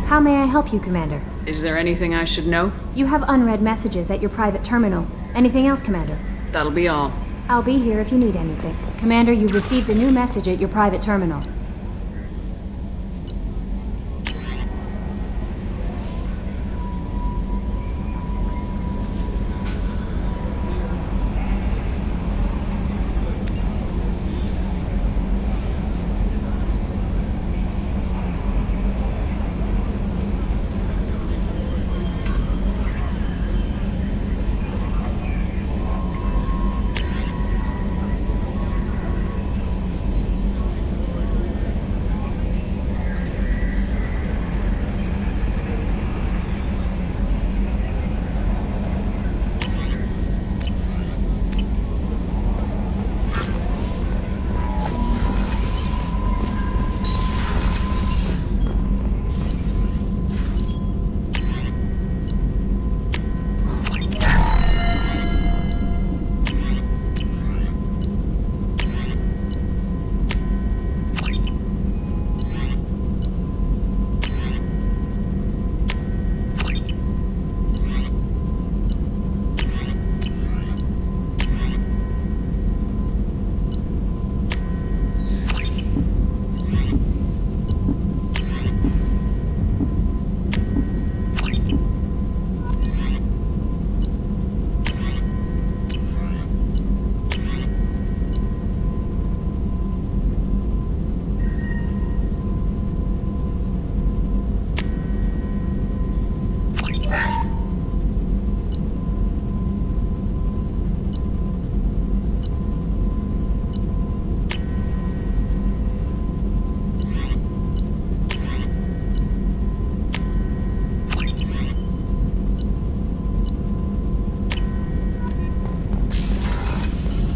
How may I help you, Commander? Is there anything I should know? You have unread messages at your private terminal. Anything else, Commander? That'll be all. I'll be here if you need anything. Commander, you've received a new message at your private terminal.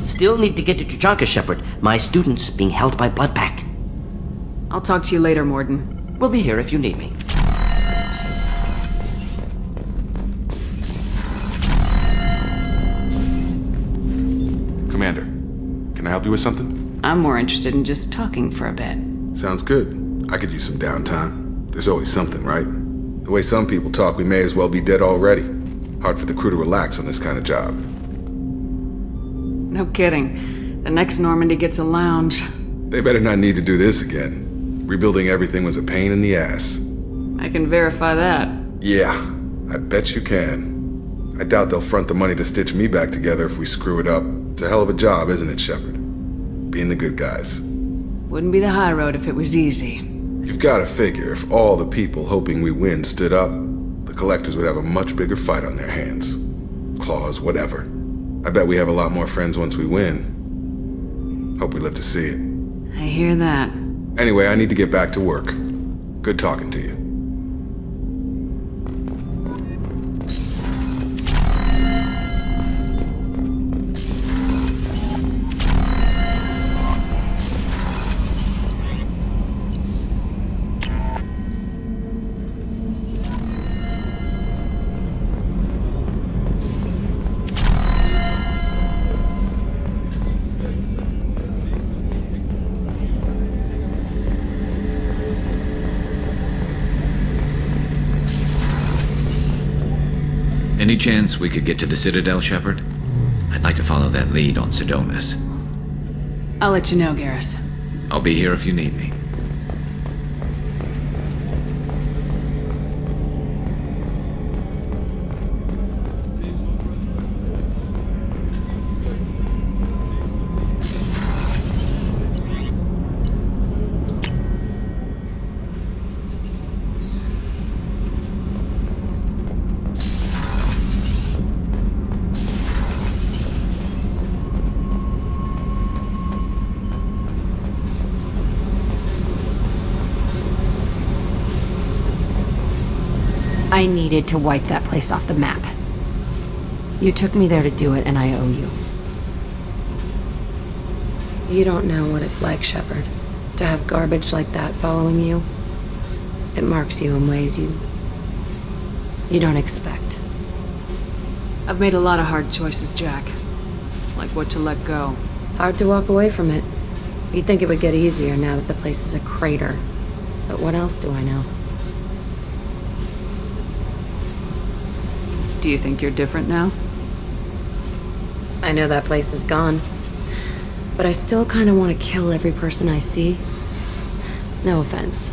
Still need to get to Tuchanka, Shepard. My student's being held by Bloodpack. I'll talk to you later, Morden. We'll be here if you need me. Commander, can I help you with something? I'm more interested in just talking for a bit. Sounds good. I could use some downtime. There's always something, right? The way some people talk, we may as well be dead already. Hard for the crew to relax on this kind of job. No kidding. The next Normandy gets a lounge. They better not need to do this again. Rebuilding everything was a pain in the ass. I can verify that. Yeah, I bet you can. I doubt they'll front the money to stitch me back together if we screw it up. It's a hell of a job, isn't it, Shepard? Being the good guys. Wouldn't be the high road if it was easy. You've got to figure if all the people hoping we win stood up, the collectors would have a much bigger fight on their hands. Claws, whatever. I bet we have a lot more friends once we win. Hope we live to see it. I hear that. Anyway, I need to get back to work. Good talking to you. Any chance we could get to the Citadel, Shepard? I'd like to follow that lead on Sidonis. I'll let you know, Garrus. I'll be here if you need me. I needed to wipe that place off the map. You took me there to do it, and I owe you. You don't know what it's like, Shepard, to have garbage like that following you. It marks you in ways you don't expect. I've made a lot of hard choices, Jack. Like what to let go. Hard to walk away from it. You'd think it would get easier now that the place is a crater. But what else do I know? Do you think you're different now? I know that place is gone. But I still kind of want to kill every person I see. No offense.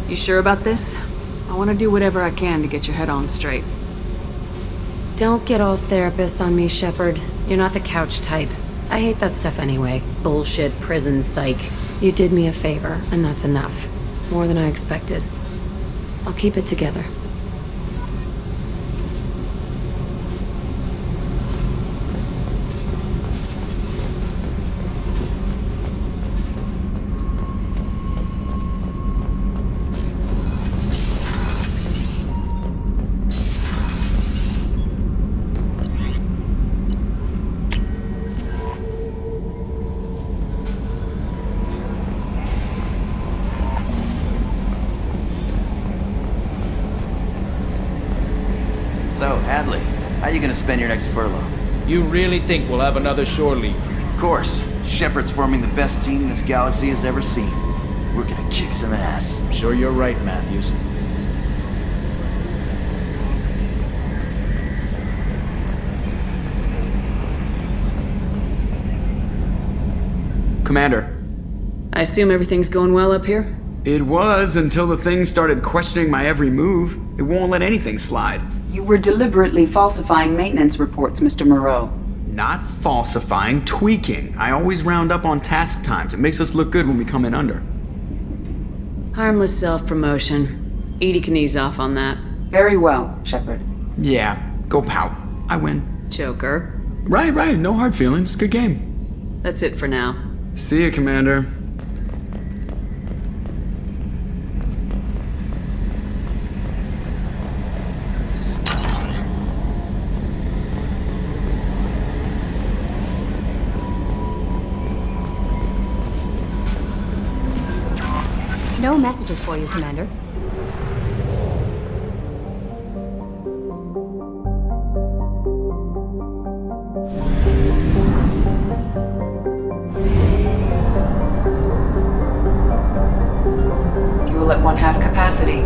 You sure about this? I want to do whatever I can to get your head on straight. Don't get all therapist on me, Shepard. You're not the couch type. I hate that stuff anyway. Bullshit, prison, psych. You did me a favor, and that's enough. More than I expected. I'll keep it together. So, Hadley, how you gonna spend your next furlough? You really think we'll have another shore leave? Of course. Shepard's forming the best team this galaxy has ever seen. We're gonna kick some ass. I'm sure you're right, Matthews. Commander, I assume everything's going well up here? it was until the thing started questioning my every move. It won't let anything slide. You were deliberately falsifying maintenance reports, Mr. Moreau. Not falsifying, tweaking. I always round up on task times. It makes us look good when we come in under. Harmless self-promotion. Edie can ease off on that. Very well, Shepard. Yeah, go pout. I win. Joker. Right. No hard feelings. Good game. That's it for now. See ya, Commander. No messages for you, Commander. Fuel at 1/2 capacity.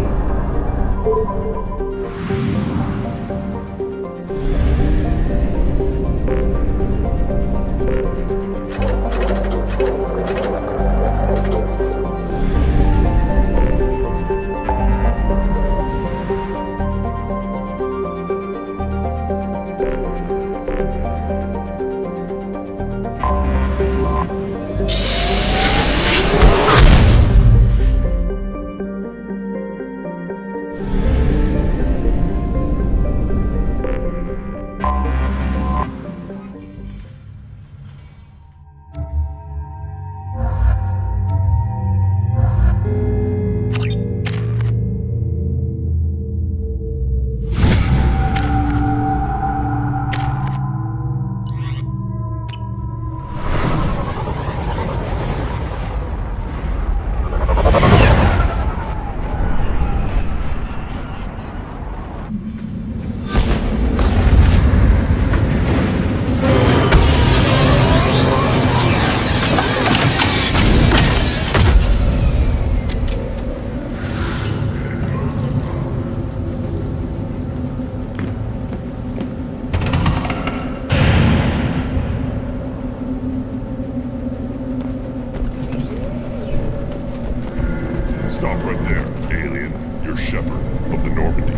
Stop right there, alien. You're Shepard of the Normandy.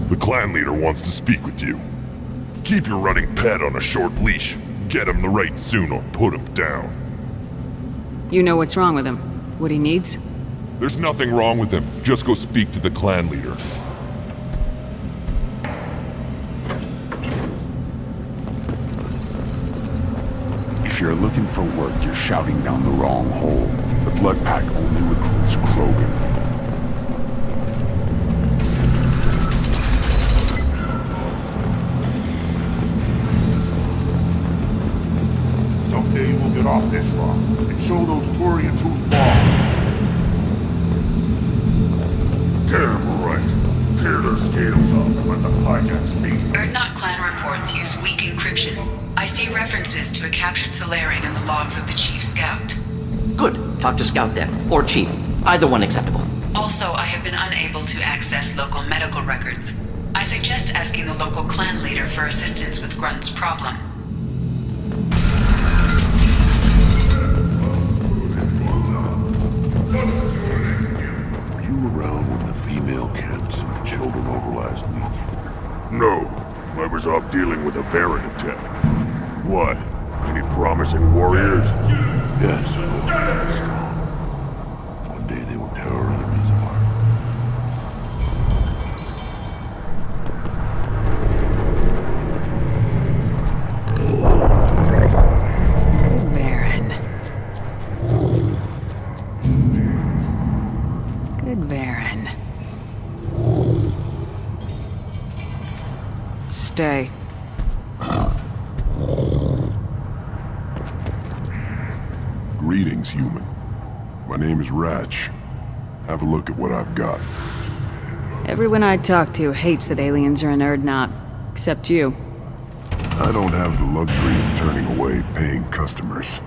The clan leader wants to speak with you. Keep your running pet on a short leash. Get him the right soon or put him down. You know what's wrong with him. What he needs? There's nothing wrong with him. Just go speak to the clan leader. If you're looking for work, you're shouting down the wrong hole. The Blood Pack only recruits Krogan. Someday we'll get off this rock and show those Turians who's boss. Damn right. Tear their scales off if I what the hijack's mean. Erdnot clan reports use weak encryption. I see references to a captured Solarian in the logs of the Chief Scout. Good. Talk to Scout then. Or Chief. Either one acceptable. Also, I have been unable to access local medical records. I suggest asking the local clan leader for assistance with Grunt's problem. Were you around when the female camps and the children over last week? No. I was off dealing with a Baron attack. What? Any promising warriors? Yes, both strong. One day they will tear our enemies apart. Good Baron. Good Baron. Stay. Greetings, human. My name is Ratch. Have a look at what I've got. Everyone I talk to hates that aliens are in Erdnot, except you. I don't have the luxury of turning away paying customers.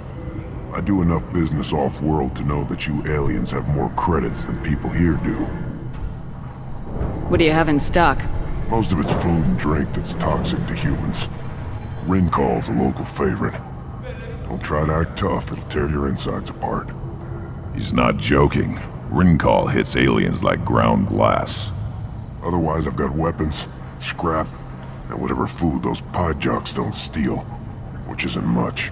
I do enough business off-world to know that you aliens have more credits than people here do. What do you have in stock? Most of it's food and drink that's toxic to humans. Rincall's a local favorite. Don't try to act tough, it'll tear your insides apart. He's not joking. Rincall hits aliens like ground glass. Otherwise, I've got weapons, scrap, and whatever food those pie jocks don't steal, which isn't much.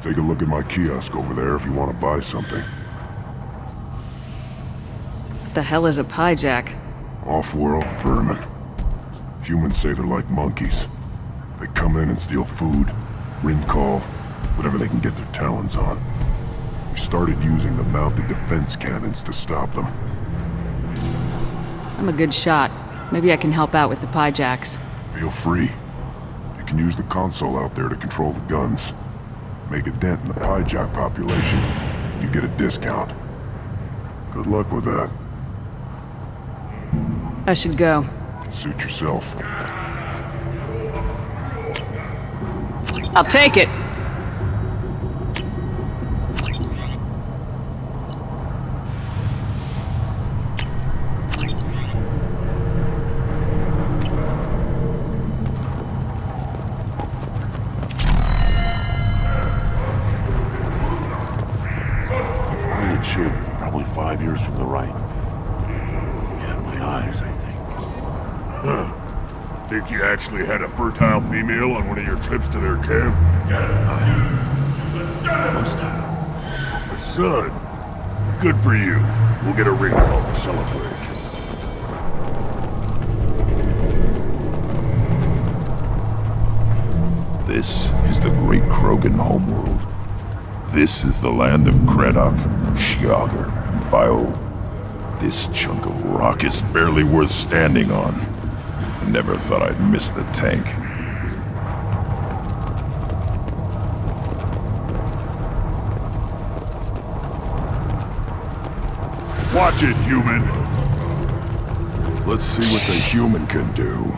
Take a look at my kiosk over there if you want to buy something. What the hell is a piejack? Off-world vermin. Humans say they're like monkeys. They come in and steal food, Rincall, whatever they can get their talons on. We started using the mounted defense cannons to stop them. I'm a good shot. Maybe I can help out with the piejacks. Feel free. You can use the console out there to control the guns. Make a dent in the piejack population, and you get a discount. Good luck with that. I should go. Suit yourself. I'll take it! Iron shape, probably 5 years from the right. Yeah, my eyes, I think. Huh. Think you actually had a fertile female on one of your trips to their camp? I must have. A son. Good for you. We'll get a ring call to celebrate. This is the great Krogan homeworld. This is the land of Kredok, Shiagar, and Viol. This chunk of rock is barely worth standing on. I never thought I'd miss the tank. Watch it, human! Let's see what the human can do.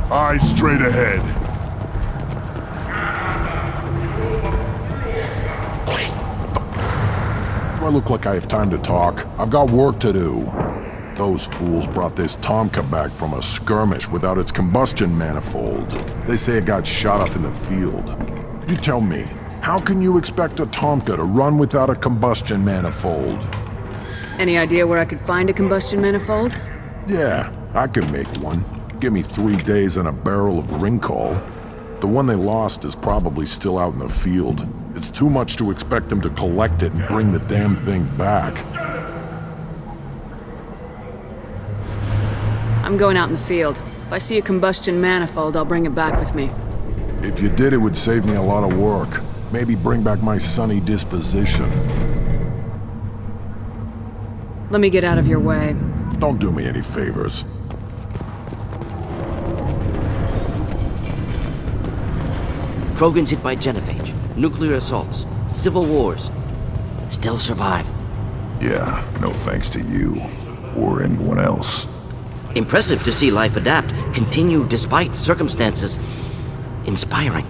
Eyes straight ahead. Do I look like I have time to talk? I've got work to do. Those fools brought this Tomka back from a skirmish without its combustion manifold. They say it got shot off in the field. You tell me, how can you expect a Tomka to run without a combustion manifold? Any idea where I could find a combustion manifold? Yeah, I can make one. Give me 3 days and a barrel of Ringcall. The one they lost is probably still out in the field. It's too much to expect them to collect it and bring the damn thing back. I'm going out in the field. If I see a combustion manifold, I'll bring it back with me. If you did, it would save me a lot of work. Maybe bring back my sunny disposition. Let me get out of your way. Don't do me any favors. Krogan's hit by genophage, nuclear assaults, civil wars. Still survive. Yeah, no thanks to you. Or anyone else. Impressive to see life adapt, continue despite circumstances. Inspiring.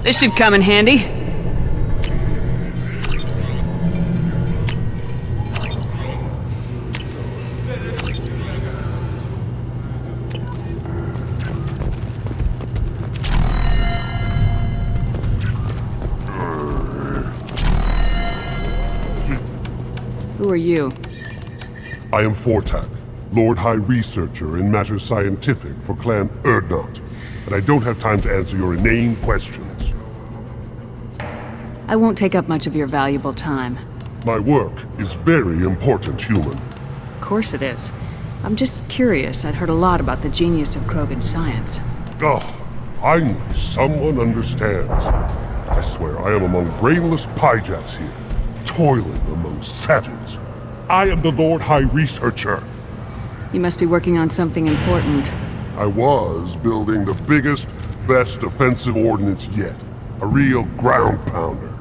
This should come in handy. Who are you? I am Fortak, Lord High Researcher in matters scientific for Clan Urdnot, and I don't have time to answer your inane questions. I won't take up much of your valuable time. My work is very important, human. Of course it is. I'm just curious. I'd heard a lot about the genius of Krogan science. Oh, finally, someone understands. I swear I am among brainless pyjaks here, toiling among savages. I am the Lord High Researcher. You must be working on something important. I was building the biggest, best offensive ordnance yet. A real ground pounder.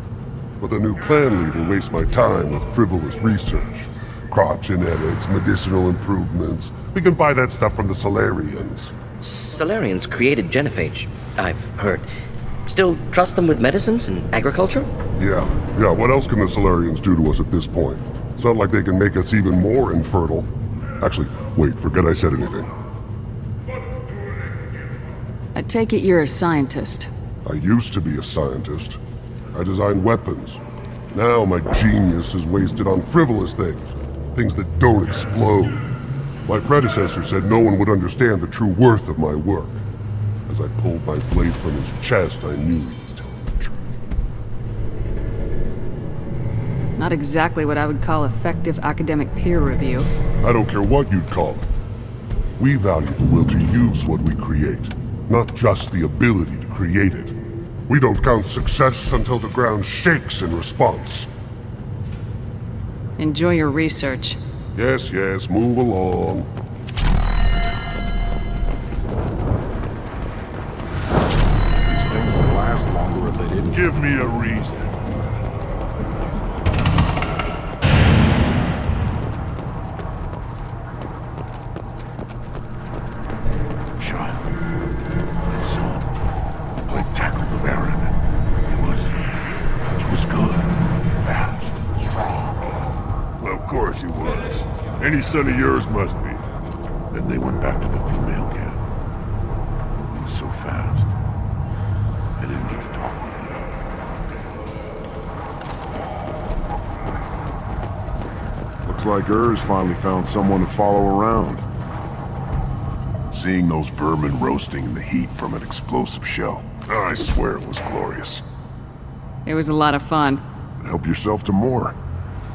But the new clan leader wastes my time with frivolous research. Crop genetics, medicinal improvements. We can buy that stuff from the Solarians. Solarians created genophage, I've heard. Still trust them with medicines and agriculture? Yeah. What else can the Solarians do to us at this point? It's not like they can make us even more infertile. Actually, wait, forget I said anything. I take it you're a scientist. I used to be a scientist. I designed weapons. Now my genius is wasted on frivolous things. Things that don't explode. My predecessor said no one would understand the true worth of my work. As I pulled my blade from his chest, I knew he was telling the truth. Not exactly what I would call effective academic peer review. I don't care what you'd call it. We value the will to use what we create, not just the ability to create it. We don't count success until the ground shakes in response. Enjoy your research. Yes, move along. These things would last longer if they didn't. Give me a reason. Child. My son. Played tackle with Aaron. He was good. Fast. Strong. Well, of course he was. Any son of yours must be. Then they went back to the female camp. He was so fast. I didn't get to talk with him. Looks like Urs finally found someone to follow around. Seeing those vermin roasting in the heat from an explosive shell, I swear it was glorious. It was a lot of fun. But help yourself to more.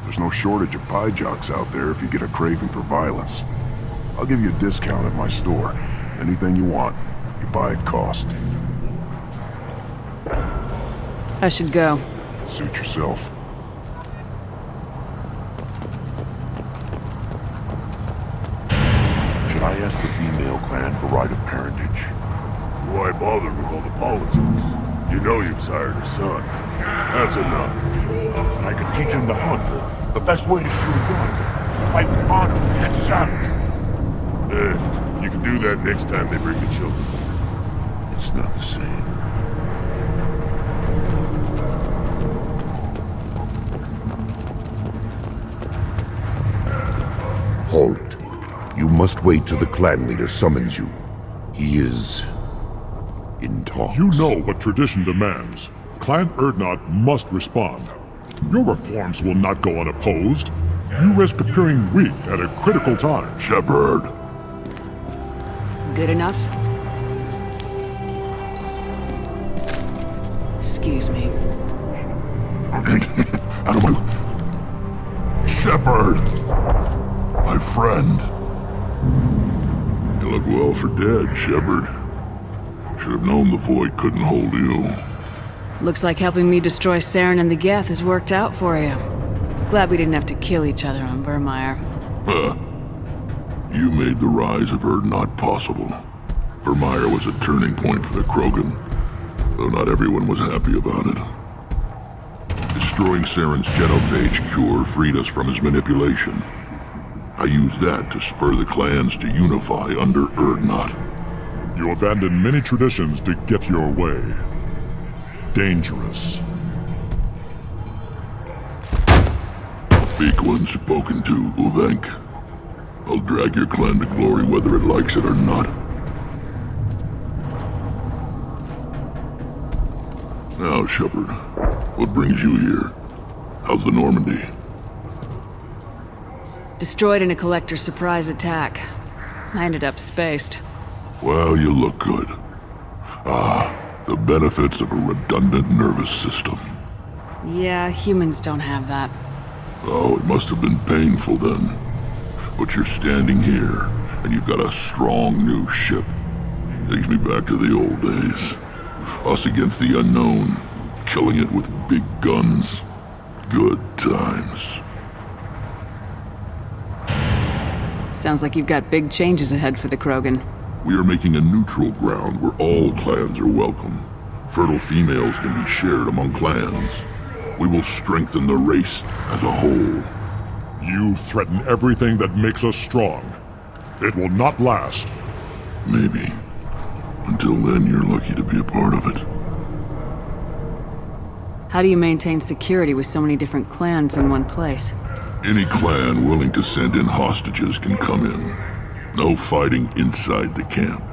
There's no shortage of pie jocks out there if you get a craving for violence. I'll give you a discount at my store. Anything you want, you buy at cost. I should go. Suit yourself. Should I ask the female clan for right of parentage? Why bother with all the politics? You know you've sired a son. That's enough. And I can teach him to hunt. The best way to shoot a gun. To fight with honor and savage. You can do that next time they bring the children. It's not the same. Halt. You must wait till the clan leader summons you. He is in talks. You know what tradition demands. Clan Erdnot must respond. Your reforms will not go unopposed. You risk appearing weak at a critical time. Shepard. Good enough? Excuse me. Out of my... Shepard! My friend. You look well for dead, Shepard. Should have known the Void couldn't hold you. Looks like helping me destroy Saren and the Geth has worked out for you. Glad we didn't have to kill each other on Vermeer. Huh. You made the rise of Erdnot possible. Vermeer was a turning point for the Krogan, though not everyone was happy about it. Destroying Saren's genophage cure freed us from his manipulation. I used that to spur the clans to unify under Erdnot. You abandoned many traditions to get your way. Dangerous. Speak when spoken to, Uvenk. I'll drag your clan to glory whether it likes it or not. Now, Shepard, what brings you here? How's the Normandy? Destroyed in a Collector surprise attack. I ended up spaced. Well, you look good. The benefits of a redundant nervous system. Yeah, humans don't have that. Oh, it must have been painful then. But you're standing here, and you've got a strong new ship. Takes me back to the old days. Us against the unknown, killing it with big guns. Good times. Sounds like you've got big changes ahead for the Krogan. We are making a neutral ground where all clans are welcome. Fertile females can be shared among clans. We will strengthen the race as a whole. You threaten everything that makes us strong. It will not last. Maybe. Until then, you're lucky to be a part of it. How do you maintain security with so many different clans in one place? Any clan willing to send in hostages can come in. No fighting inside the camp.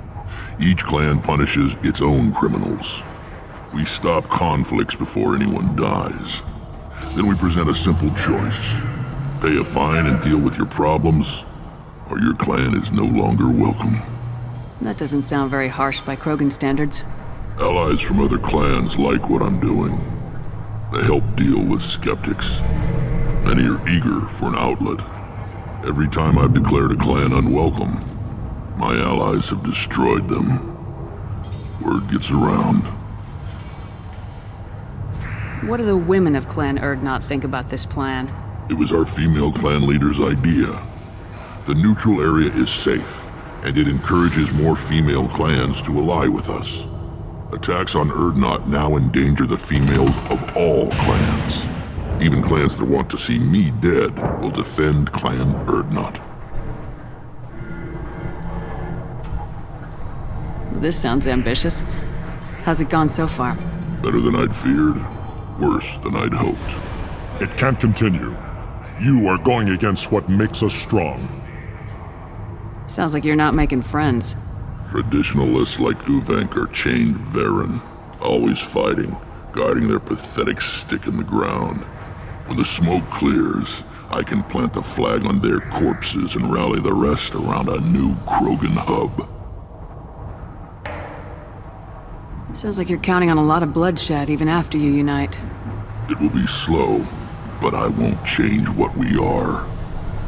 Each clan punishes its own criminals. We stop conflicts before anyone dies. Then we present a simple choice. Pay a fine and deal with your problems, or your clan is no longer welcome. That doesn't sound very harsh by Krogan standards. Allies from other clans like what I'm doing. They help deal with skeptics. Many are eager for an outlet. Every time I've declared a clan unwelcome, my allies have destroyed them. Word gets around. What do the women of Clan Erdnot think about this plan? It was our female clan leader's idea. The neutral area is safe, and it encourages more female clans to ally with us. Attacks on Erdnot now endanger the females of all clans. Even clans that want to see me dead will defend Clan Erdnot. This sounds ambitious. How's it gone so far? Better than I'd feared. Worse than I'd hoped. It can't continue. You are going against what makes us strong. Sounds like you're not making friends. Traditionalists like Uvenk are chained Varen, always fighting, guarding their pathetic stick in the ground. When the smoke clears, I can plant the flag on their corpses and rally the rest around a new Krogan hub. Sounds like you're counting on a lot of bloodshed even after you unite. It will be slow, but I won't change what we are.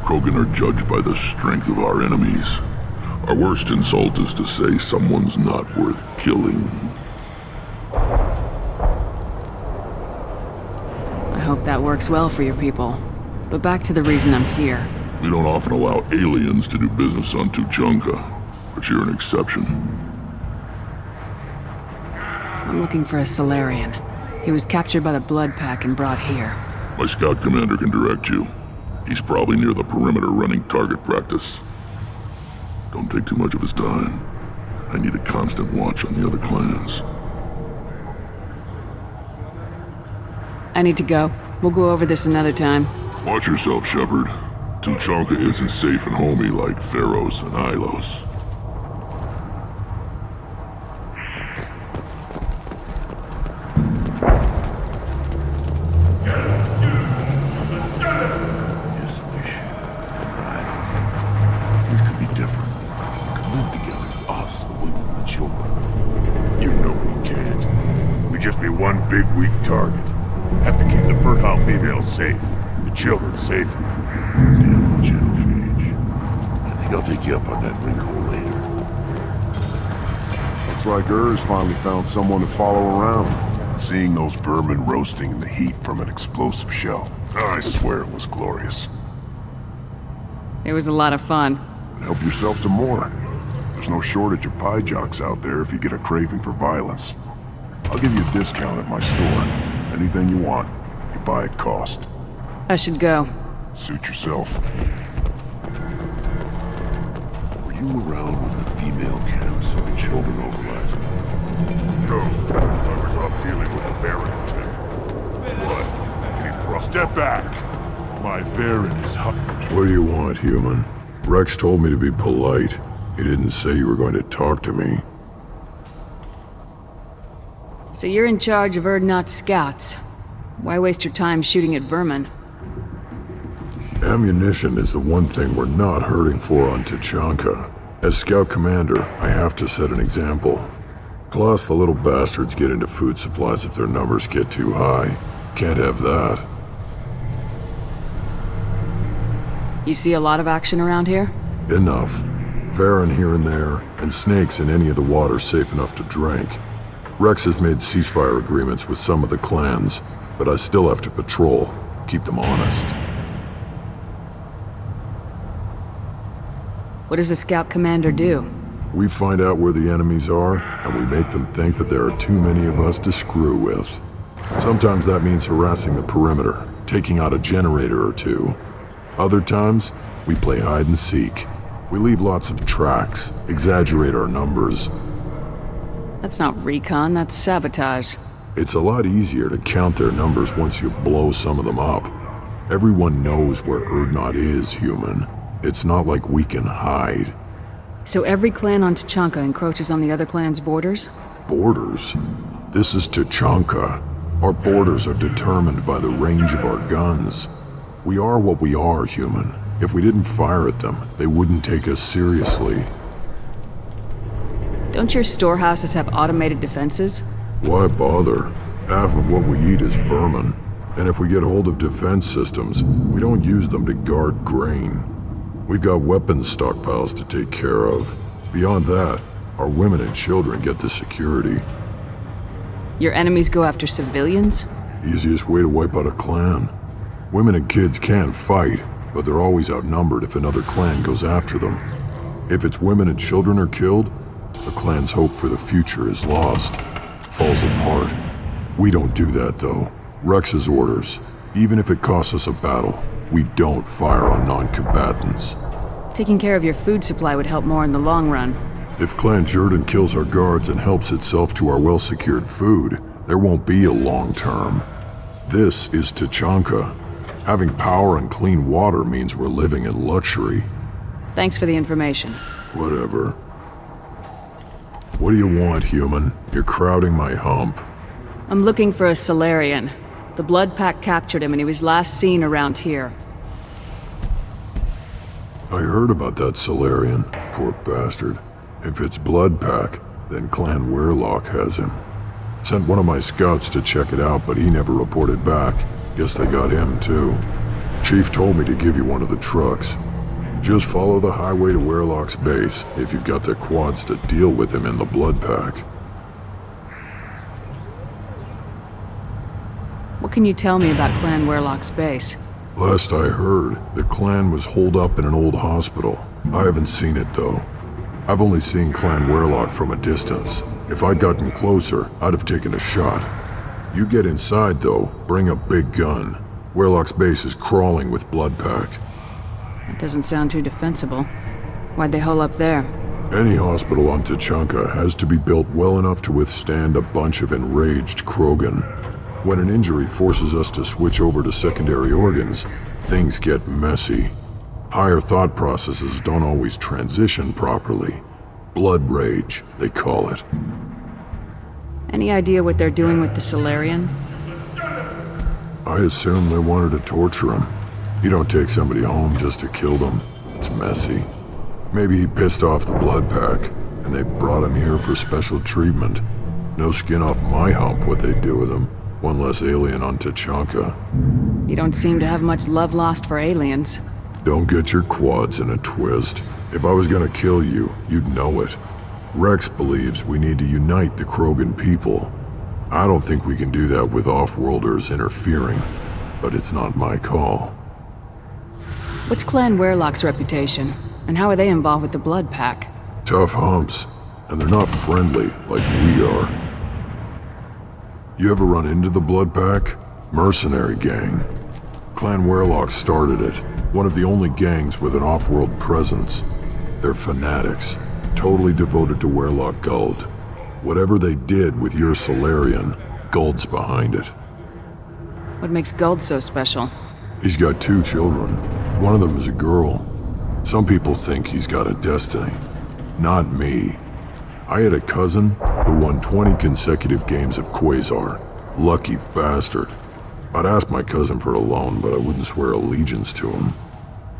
Krogan are judged by the strength of our enemies. Our worst insult is to say someone's not worth killing. I hope that works well for your people. But back to the reason I'm here. We don't often allow aliens to do business on Tuchanka, but you're an exception. I'm looking for a Solarian. He was captured by the Blood Pack and brought here. My scout commander can direct you. He's probably near the perimeter running target practice. Don't take too much of his time. I need a constant watch on the other clans. I need to go. We'll go over this another time. Watch yourself, Shepard. Tuchanka isn't safe and homey like Pharaohs and Ilos. Just wish, right? Things could be different. We could move together, us, the women and the children. You know we can't. We'd just be one big weak target. Have to keep the fertile females safe. The children safer. Damn the genophage. I think I'll take you up on that wrinkle later. Looks like Ur's finally found someone to follow around. Seeing those vermin roasting in the heat from an explosive shell, I swear it was glorious. It was a lot of fun. Help yourself to more. There's no shortage of pie jocks out there if you get a craving for violence. I'll give you a discount at my store. Anything you want, you buy at cost. I should go. Suit yourself. Were you around when the female camps and the children overlapped? No, I was off dealing with the Baron. What? Can you step back? My Baron is hot. What do you want, human? Rex told me to be polite. He didn't say you were going to talk to me. So you're in charge of Urdnot's scouts. Why waste your time shooting at vermin? Ammunition is the one thing we're not hurting for on Tuchanka. As scout commander, I have to set an example. Plus, the little bastards get into food supplies if their numbers get too high. Can't have that. You see a lot of action around here? Enough. Varen here and there, and snakes in any of the water safe enough to drink. Rex has made ceasefire agreements with some of the clans, but I still have to patrol, keep them honest. What does a scout commander do? We find out where the enemies are, and we make them think that there are too many of us to screw with. Sometimes that means harassing the perimeter, taking out a generator or two. Other times, we play hide and seek. We leave lots of tracks, exaggerate our numbers. That's not recon, that's sabotage. It's a lot easier to count their numbers once you blow some of them up. Everyone knows where Urdnot is, human. It's not like we can hide. So every clan on Tuchanka encroaches on the other clan's borders? Borders? This is Tuchanka. Our borders are determined by the range of our guns. We are what we are, human. If we didn't fire at them, they wouldn't take us seriously. Don't your storehouses have automated defenses? Why bother? Half of what we eat is vermin. And if we get hold of defense systems, we don't use them to guard grain. We've got weapons stockpiles to take care of. Beyond that, our women and children get the security. Your enemies go after civilians? Easiest way to wipe out a clan. Women and kids can fight, but they're always outnumbered if another clan goes after them. If it's women and children are killed, the clan's hope for the future is lost. Falls apart. We don't do that, though. Rex's orders. Even if it costs us a battle, we don't fire on non-combatants. Taking care of your food supply would help more in the long run. If Clan Jordan kills our guards and helps itself to our well-secured food, there won't be a long term. This is Tuchanka. Having power and clean water means we're living in luxury. Thanks for the information. Whatever. What do you want, human? You're crowding my hump. I'm looking for a Solarian. The Blood Pack captured him and he was last seen around here. I heard about that Solarian, poor bastard. If it's Blood Pack, then Clan Weirlock has him. Sent one of my scouts to check it out, but he never reported back. Guess they got him too. Chief told me to give you one of the trucks. Just follow the highway to Weirlock's base if you've got the quads to deal with him in the Blood Pack. What can you tell me about Clan Weirlock's base? Last I heard, the clan was holed up in an old hospital. I haven't seen it though. I've only seen Clan Weirlock from a distance. If I'd gotten closer, I'd have taken a shot. You get inside, though, bring a big gun. Warlock's base is crawling with blood pack. That doesn't sound too defensible. Why'd they hole up there? Any hospital on Tachanka has to be built well enough to withstand a bunch of enraged Krogan. When an injury forces us to switch over to secondary organs, things get messy. Higher thought processes don't always transition properly. Blood rage, they call it. Any idea what they're doing with the Solarian? I assume they wanted to torture him. You don't take somebody home just to kill them. It's messy. Maybe he pissed off the blood pack, and they brought him here for special treatment. No skin off my hump what they'd do with him. One less alien on Tachanka. You don't seem to have much love lost for aliens. Don't get your quads in a twist. If I was gonna kill you, you'd know it. Rex believes we need to unite the Krogan people. I don't think we can do that with off-worlders interfering, but it's not my call. What's Clan Warlock's reputation? And how are they involved with the blood pack? Tough humps, and they're not friendly like we are. You ever run into the blood pack? Mercenary gang. Clan Warlock started it. One of the only gangs with an off-world presence. They're fanatics, totally devoted to Warlock Guld. Whatever they did with your Solarian, Guld's behind it. What makes Guld so special? He's got 2 children. One of them is a girl. Some people think he's got a destiny. Not me. I had a cousin who won 20 consecutive games of Quasar. Lucky bastard. I'd ask my cousin for a loan, but I wouldn't swear allegiance to him.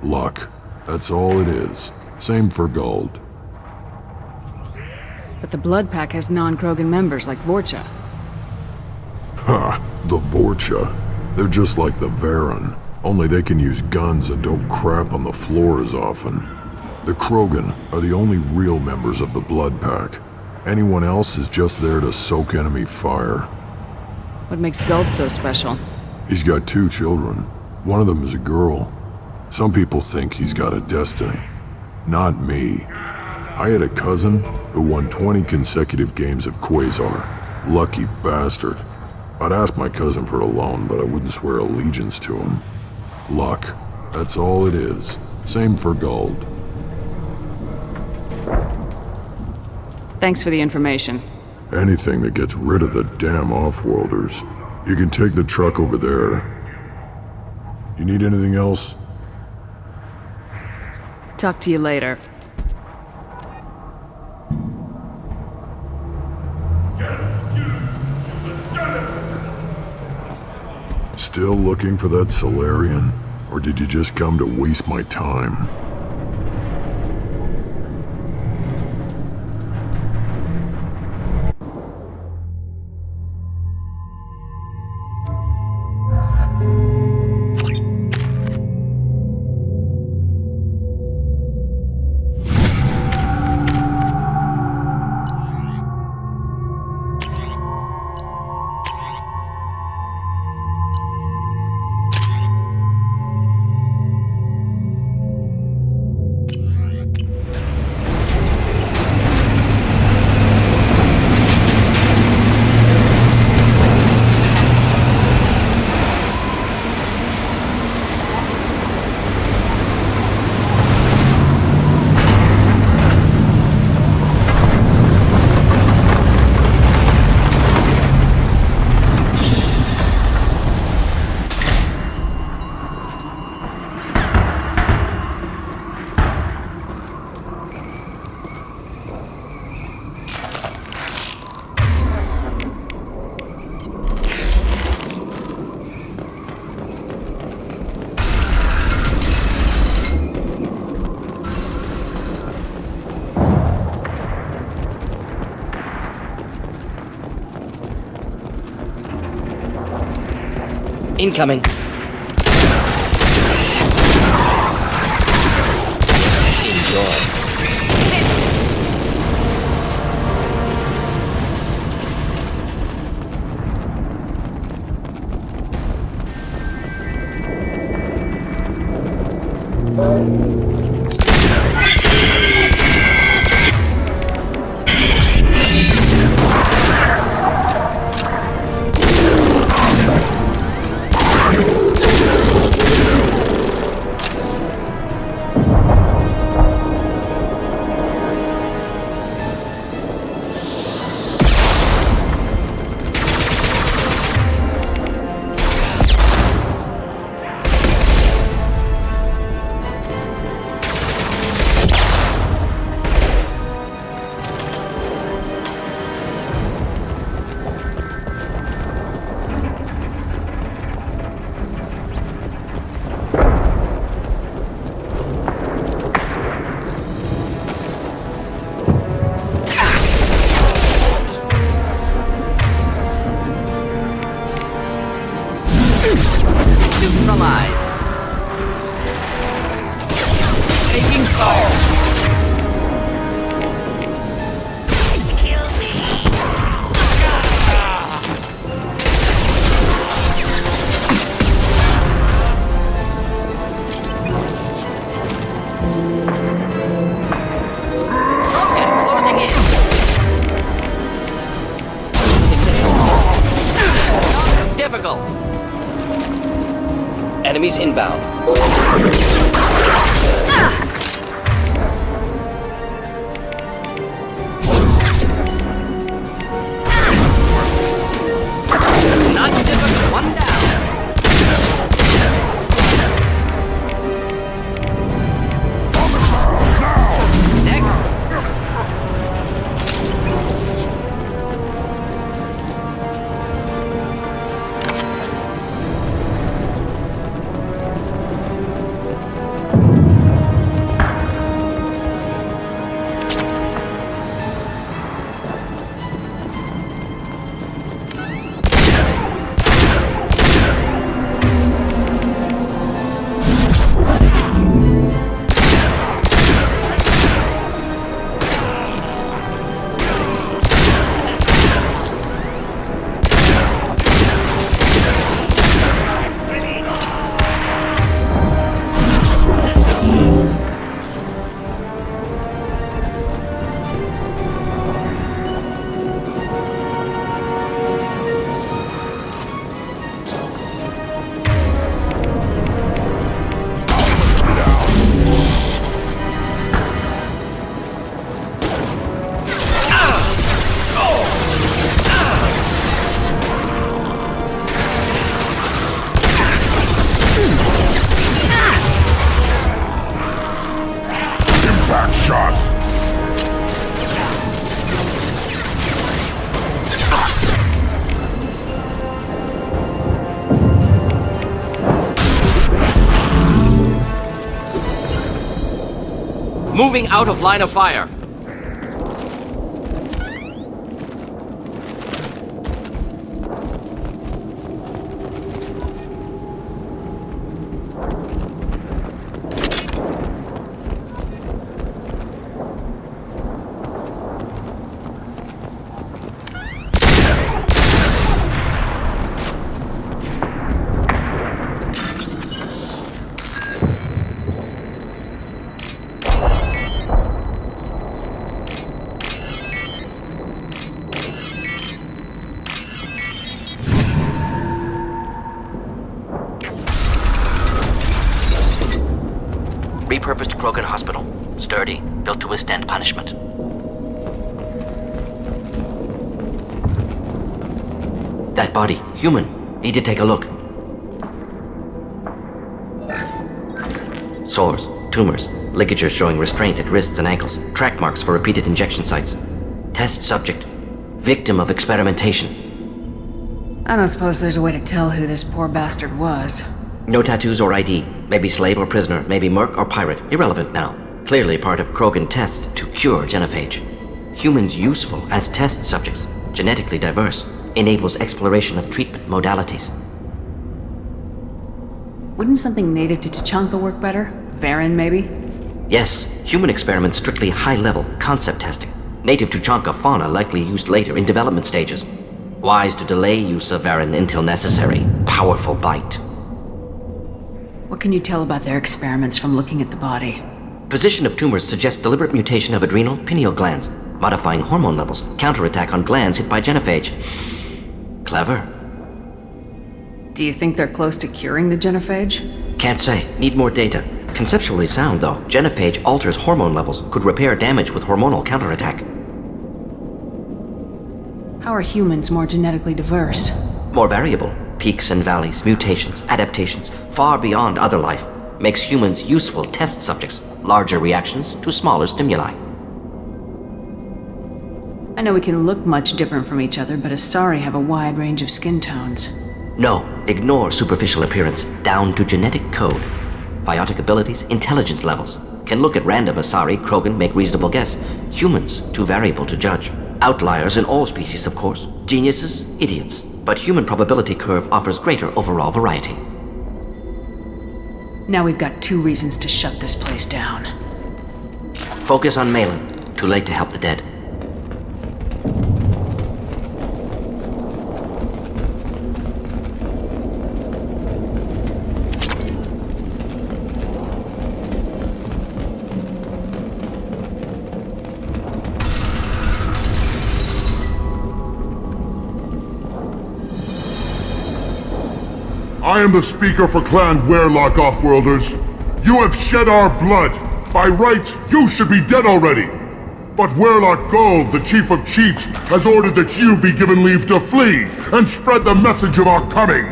Luck. That's all it is. Same for Guld. But the blood pack has non-Krogan members like Vorcha. Ha! The Vorcha. They're just like the Varen. Only they can use guns and don't crap on the floor as often. The Krogan are the only real members of the blood pack. Anyone else is just there to soak enemy fire. What makes Guld so special? He's got 2 children. One of them is a girl. Some people think he's got a destiny. Not me. I had a cousin who won 20 consecutive games of Quasar. Lucky bastard. I'd ask my cousin for a loan, but I wouldn't swear allegiance to him. Luck. That's all it is. Same for Guld. Thanks for the information. Anything that gets rid of the damn off-worlders. You can take the truck over there. You need anything else? Talk to you later. Still looking for that Solarian? Or did you just come to waste my time? Incoming. Enjoy. Neutralized. Taking fire. Difficult. Enemies inbound. Not difficult. One down. Next. Impact shot! Moving out of line of fire. Repurposed Krogan Hospital. Sturdy, built to withstand punishment. That body, human. Need to take a look. Sores, tumors, ligatures showing restraint at wrists and ankles, track marks for repeated injection sites. Test subject. Victim of experimentation. I don't suppose there's a way to tell who this poor bastard was. No tattoos or ID. Maybe slave or prisoner, maybe merc or pirate. Irrelevant now. Clearly part of Krogan tests to cure genophage. Humans useful as test subjects. Genetically diverse. Enables exploration of treatment modalities. Wouldn't something native to Tuchanka work better? Varen, maybe? Yes, human experiments strictly high-level concept testing. Native Tuchanka fauna likely used later in development stages. Wise to delay use of Varen until necessary. Powerful bite. What can you tell about their experiments from looking at the body? Position of tumors suggests deliberate mutation of adrenal, pineal glands, modifying hormone levels, counterattack on glands hit by genophage. Clever. Do you think they're close to curing the genophage? Can't say. Need more data. Conceptually sound, though. Genophage alters hormone levels, could repair damage with hormonal counterattack. How are humans more genetically diverse? More variable. Peaks and valleys, mutations, adaptations, far beyond other life. Makes humans useful test subjects. Larger reactions to smaller stimuli. I know we can look much different from each other, but Asari have a wide range of skin tones. No, ignore superficial appearance, down to genetic code. Biotic abilities, intelligence levels. Can look at random Asari, Krogan, make reasonable guess. Humans, too variable to judge. Outliers in all species, of course. Geniuses, idiots. but human probability curve offers greater overall variety. Now we've got 2 reasons to shut this place down. Focus on Malin. Too late to help the dead. I am the speaker for Clan Werlock, Offworlders. You have shed our blood. By rights, you should be dead already. But Werlock Gold, the Chief of Chiefs, has ordered that you be given leave to flee and spread the message of our coming.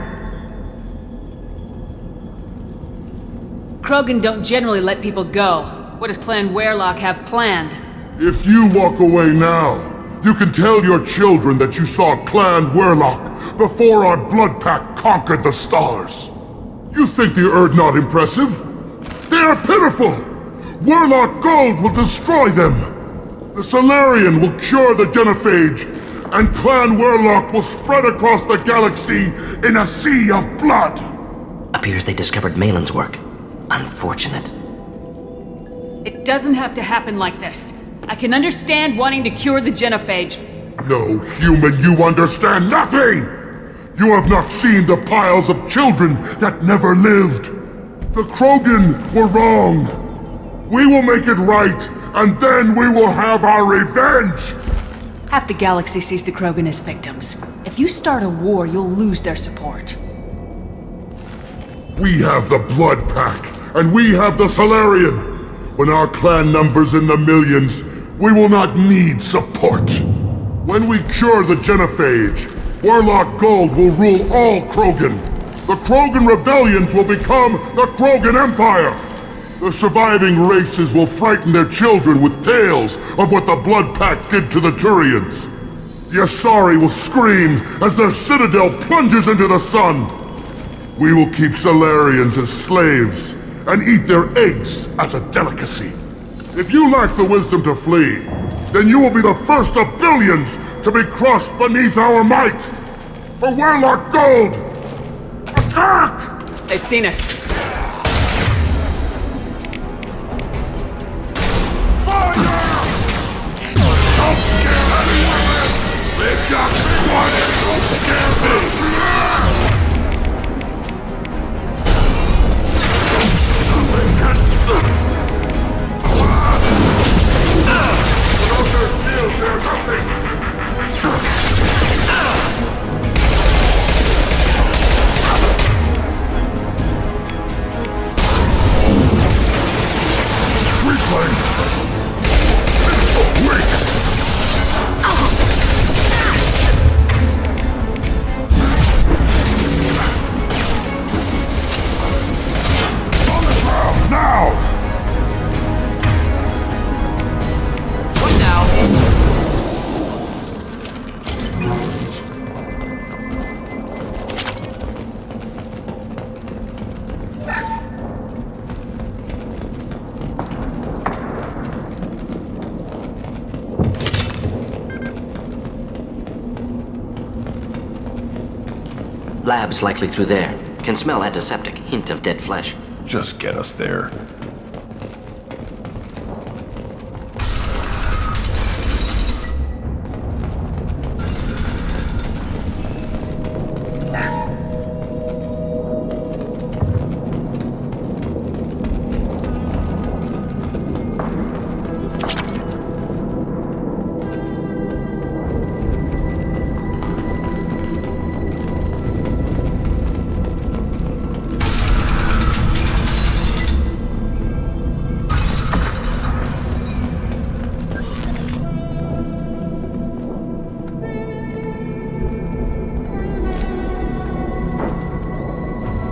Krogan don't generally let people go. What does Clan Werlock have planned? If you walk away now, you can tell your children that you saw Clan Werlock before our blood pact conquered the stars. You think the Erd not impressive? They are pitiful! Werlock Gold will destroy them! The Solarian will cure the genophage, and Clan Werlock will spread across the galaxy in a sea of blood! Appears they discovered Malin's work. Unfortunate. It doesn't have to happen like this. I can understand wanting to cure the genophage. No, human, you understand nothing! You have not seen the piles of children that never lived. The Krogan were wronged. We will make it right, and then we will have our revenge! Half the galaxy sees the Krogan as victims. If you start a war, you'll lose their support. We have the Blood Pack, and we have the Solarian. When our clan numbers in the millions, we will not need support. When we cure the genophage, Werlock Gold will rule all Krogan. The Krogan rebellions will become the Krogan Empire. The surviving races will frighten their children with tales of what the Blood Pact did to the Turians. The Asari will scream as their citadel plunges into the sun. We will keep Solarians as slaves and eat their eggs as a delicacy. If you lack the wisdom to flee, then you will be the first of billions to be crushed beneath our might! For Werlock Gold! Attack! They've seen us. Fire! Don't scare anyone, man! They've got me one and don't scare me! Without their shields, they're nothing! Weakling! Weak! On the ground, now! What now? Labs likely through there. Can smell antiseptic, hint of dead flesh. Just get us there.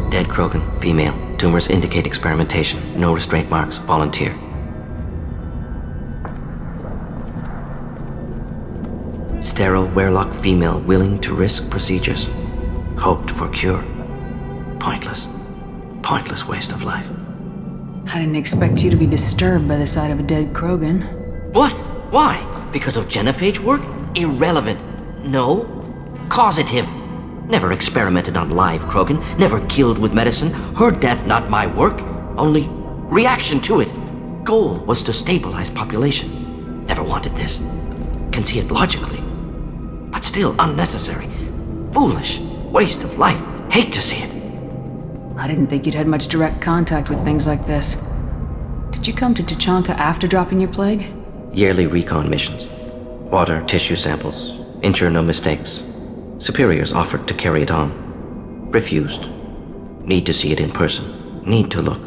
Dead Krogan, female. Tumors indicate experimentation. No restraint marks. Volunteer. Sterile Werlock female willing to risk procedures. Hoped for cure. Pointless. Pointless waste of life. I didn't expect you to be disturbed by the sight of a dead Krogan. What? Why? Because of genophage work? Irrelevant. No. Causative. Never experimented on live Krogan, never killed with medicine. Her death not my work, only reaction to it. Goal was to stabilize population. Never wanted this. Can see it logically. But still unnecessary. Foolish. Waste of life. Hate to see it. I didn't think you'd had much direct contact with things like this. Did you come to Tuchanka after dropping your plague? Yearly recon missions. Water, tissue samples. Ensure no mistakes. Superiors offered to carry it on. Refused. Need to see it in person. Need to look.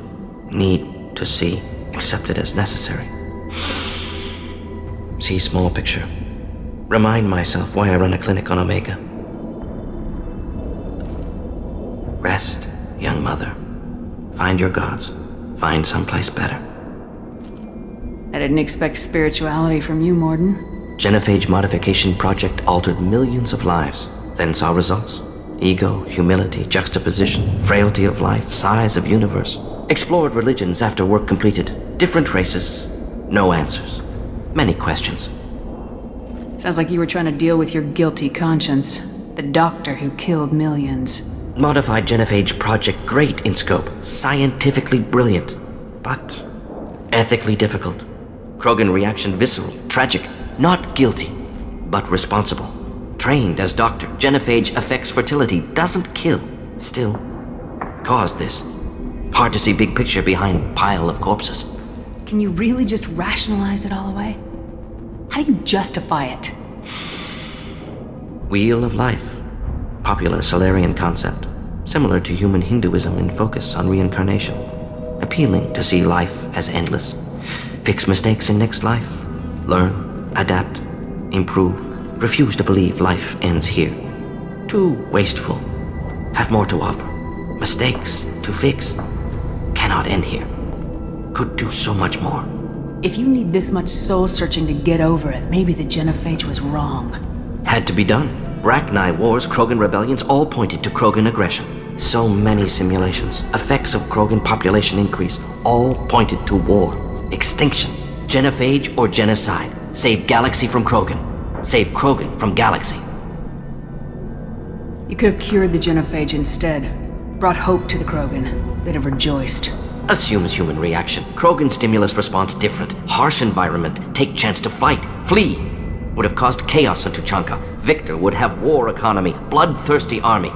Need to see. Accept it as necessary. See small picture. Remind myself why I run a clinic on Omega. Rest, young mother. Find your gods. Find someplace better. I didn't expect spirituality from you, Morden. Genophage modification project altered millions of lives, then saw results. Ego, humility, juxtaposition, frailty of life, size of universe. Explored religions after work completed. Different races. No answers. Many questions. Sounds like you were trying to deal with your guilty conscience. The doctor who killed millions. Modified genophage project great in scope. Scientifically brilliant. But ethically difficult. Krogan reaction visceral, tragic. Not guilty, but responsible. Trained as doctor, genophage affects fertility, doesn't kill. Still, caused this. Hard to see big picture behind pile of corpses. Can you really just rationalize it all away? How do you justify it? Wheel of life. Popular Solarian concept. Similar to human Hinduism in focus on reincarnation. Appealing to see life as endless. Fix mistakes in next life. Learn, adapt, improve. Refuse to believe life ends here. Too wasteful. Have more to offer. Mistakes to fix. Cannot end here. Could do so much more. If you need this much soul-searching to get over it, maybe the genophage was wrong. Had to be done. Rachni wars, Krogan rebellions, all pointed to Krogan aggression. So many simulations. Effects of Krogan population increase, all pointed to war. Extinction. Genophage or genocide. Save galaxy from Krogan. Save Krogan from galaxy. You could have cured the genophage instead. Brought hope to the Krogan. They'd have rejoiced. Assumes human reaction. Krogan stimulus response different. Harsh environment. Take chance to fight. Flee. Would have caused chaos on Tuchanka. Victor would have war economy. Bloodthirsty army.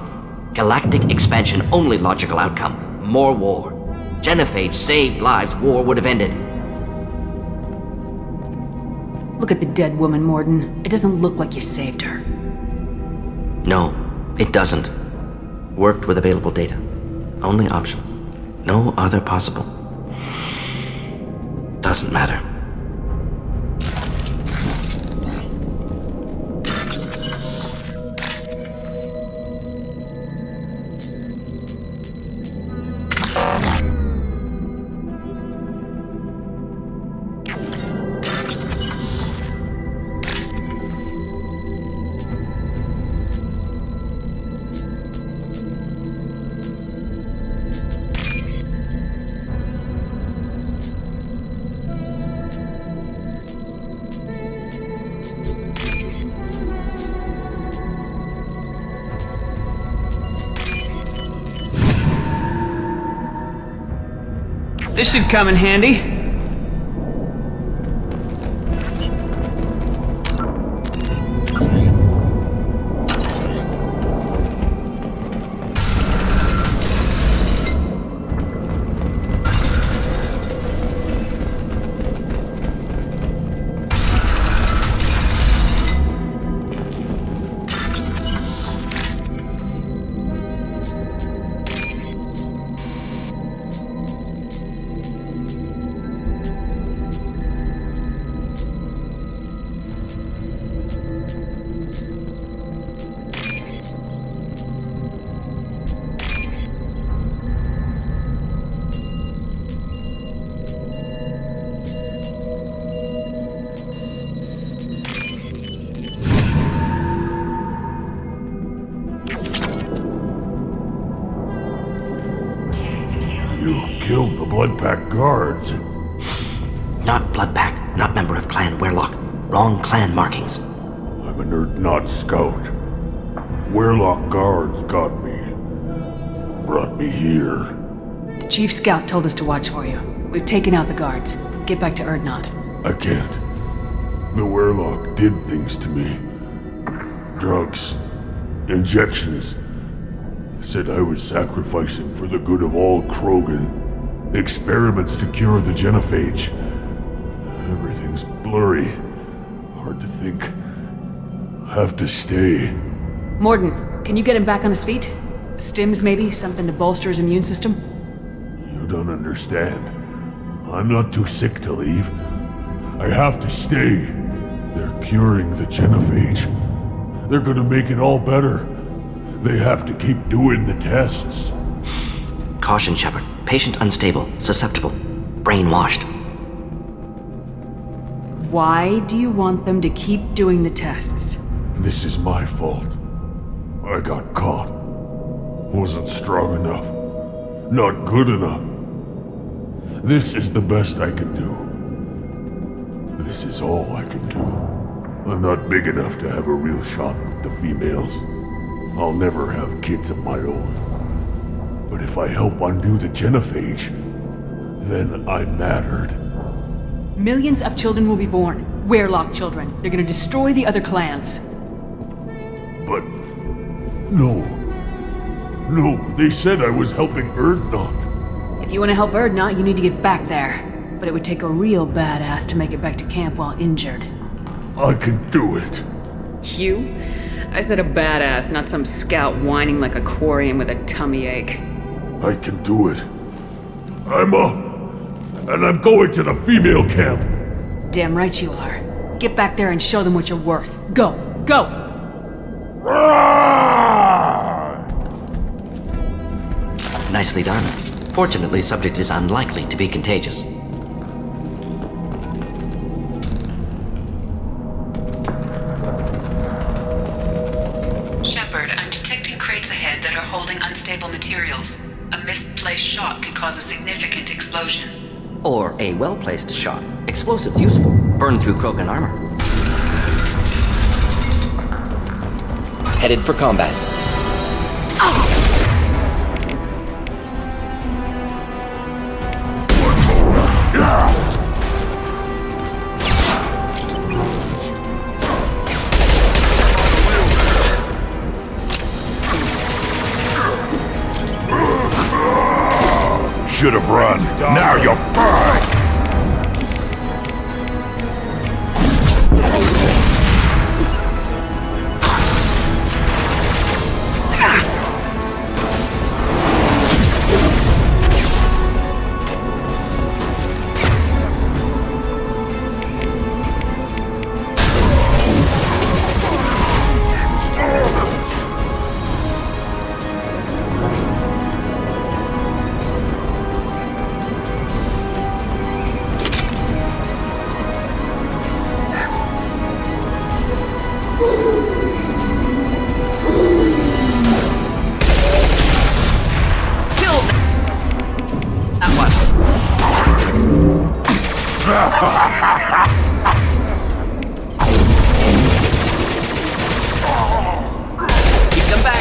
Galactic expansion only logical outcome. More war. Genophage saved lives. War would have ended. Look at the dead woman, Morden. It doesn't look like you saved her. No, it doesn't. Worked with available data. Only option. No other possible. Doesn't matter. This should come in handy. Killed the Blood Pack guards. Not Blood Pack, not member of Clan Werlock. Wrong clan markings. I'm a nerd, not scout. Wehrlock guards got me. Brought me here. The Chief Scout told us to watch for you. We've taken out the guards. Get back to Erdnot. I can't. The Wehrlock did things to me. Drugs. Injections. Said I was sacrificing for the good of all Krogan. Experiments to cure the genophage. Everything's blurry. Hard to think. Have to stay. Morden, can you get him back on his feet? Stims, maybe? Something to bolster his immune system? You don't understand. I'm not too sick to leave. I have to stay. They're curing the genophage. They're gonna make it all better. They have to keep doing the tests. Caution, Shepard. Patient unstable, susceptible, brainwashed. Why do you want them to keep doing the tests? This is my fault. I got caught. Wasn't strong enough. Not good enough. This is the best I can do. This is all I can do. I'm not big enough to have a real shot with the females. I'll never have kids of my own. But if I help undo the genophage, then I mattered. Millions of children will be born. Wehrlock children. They're gonna destroy the other clans. But... No. No, they said I was helping Erdnot. If you want to help Erdnot, you need to get back there. But it would take a real badass to make it back to camp while injured. I can do it. You? I said a badass, not some scout whining like a Quarian with a tummy ache. I can do it. I'm up. And I'm going to the female camp. Damn right you are. Get back there and show them what you're worth. Go! Go! Nicely done. Fortunately, subject is unlikely to be contagious. Shepard, I'm detecting crates ahead that are holding unstable materials. A misplaced shot could cause a significant explosion. Or a well-placed shot. Explosives useful. Burn through Krogan armor. Headed for combat. Should have run. Now you're fine. Keep them back.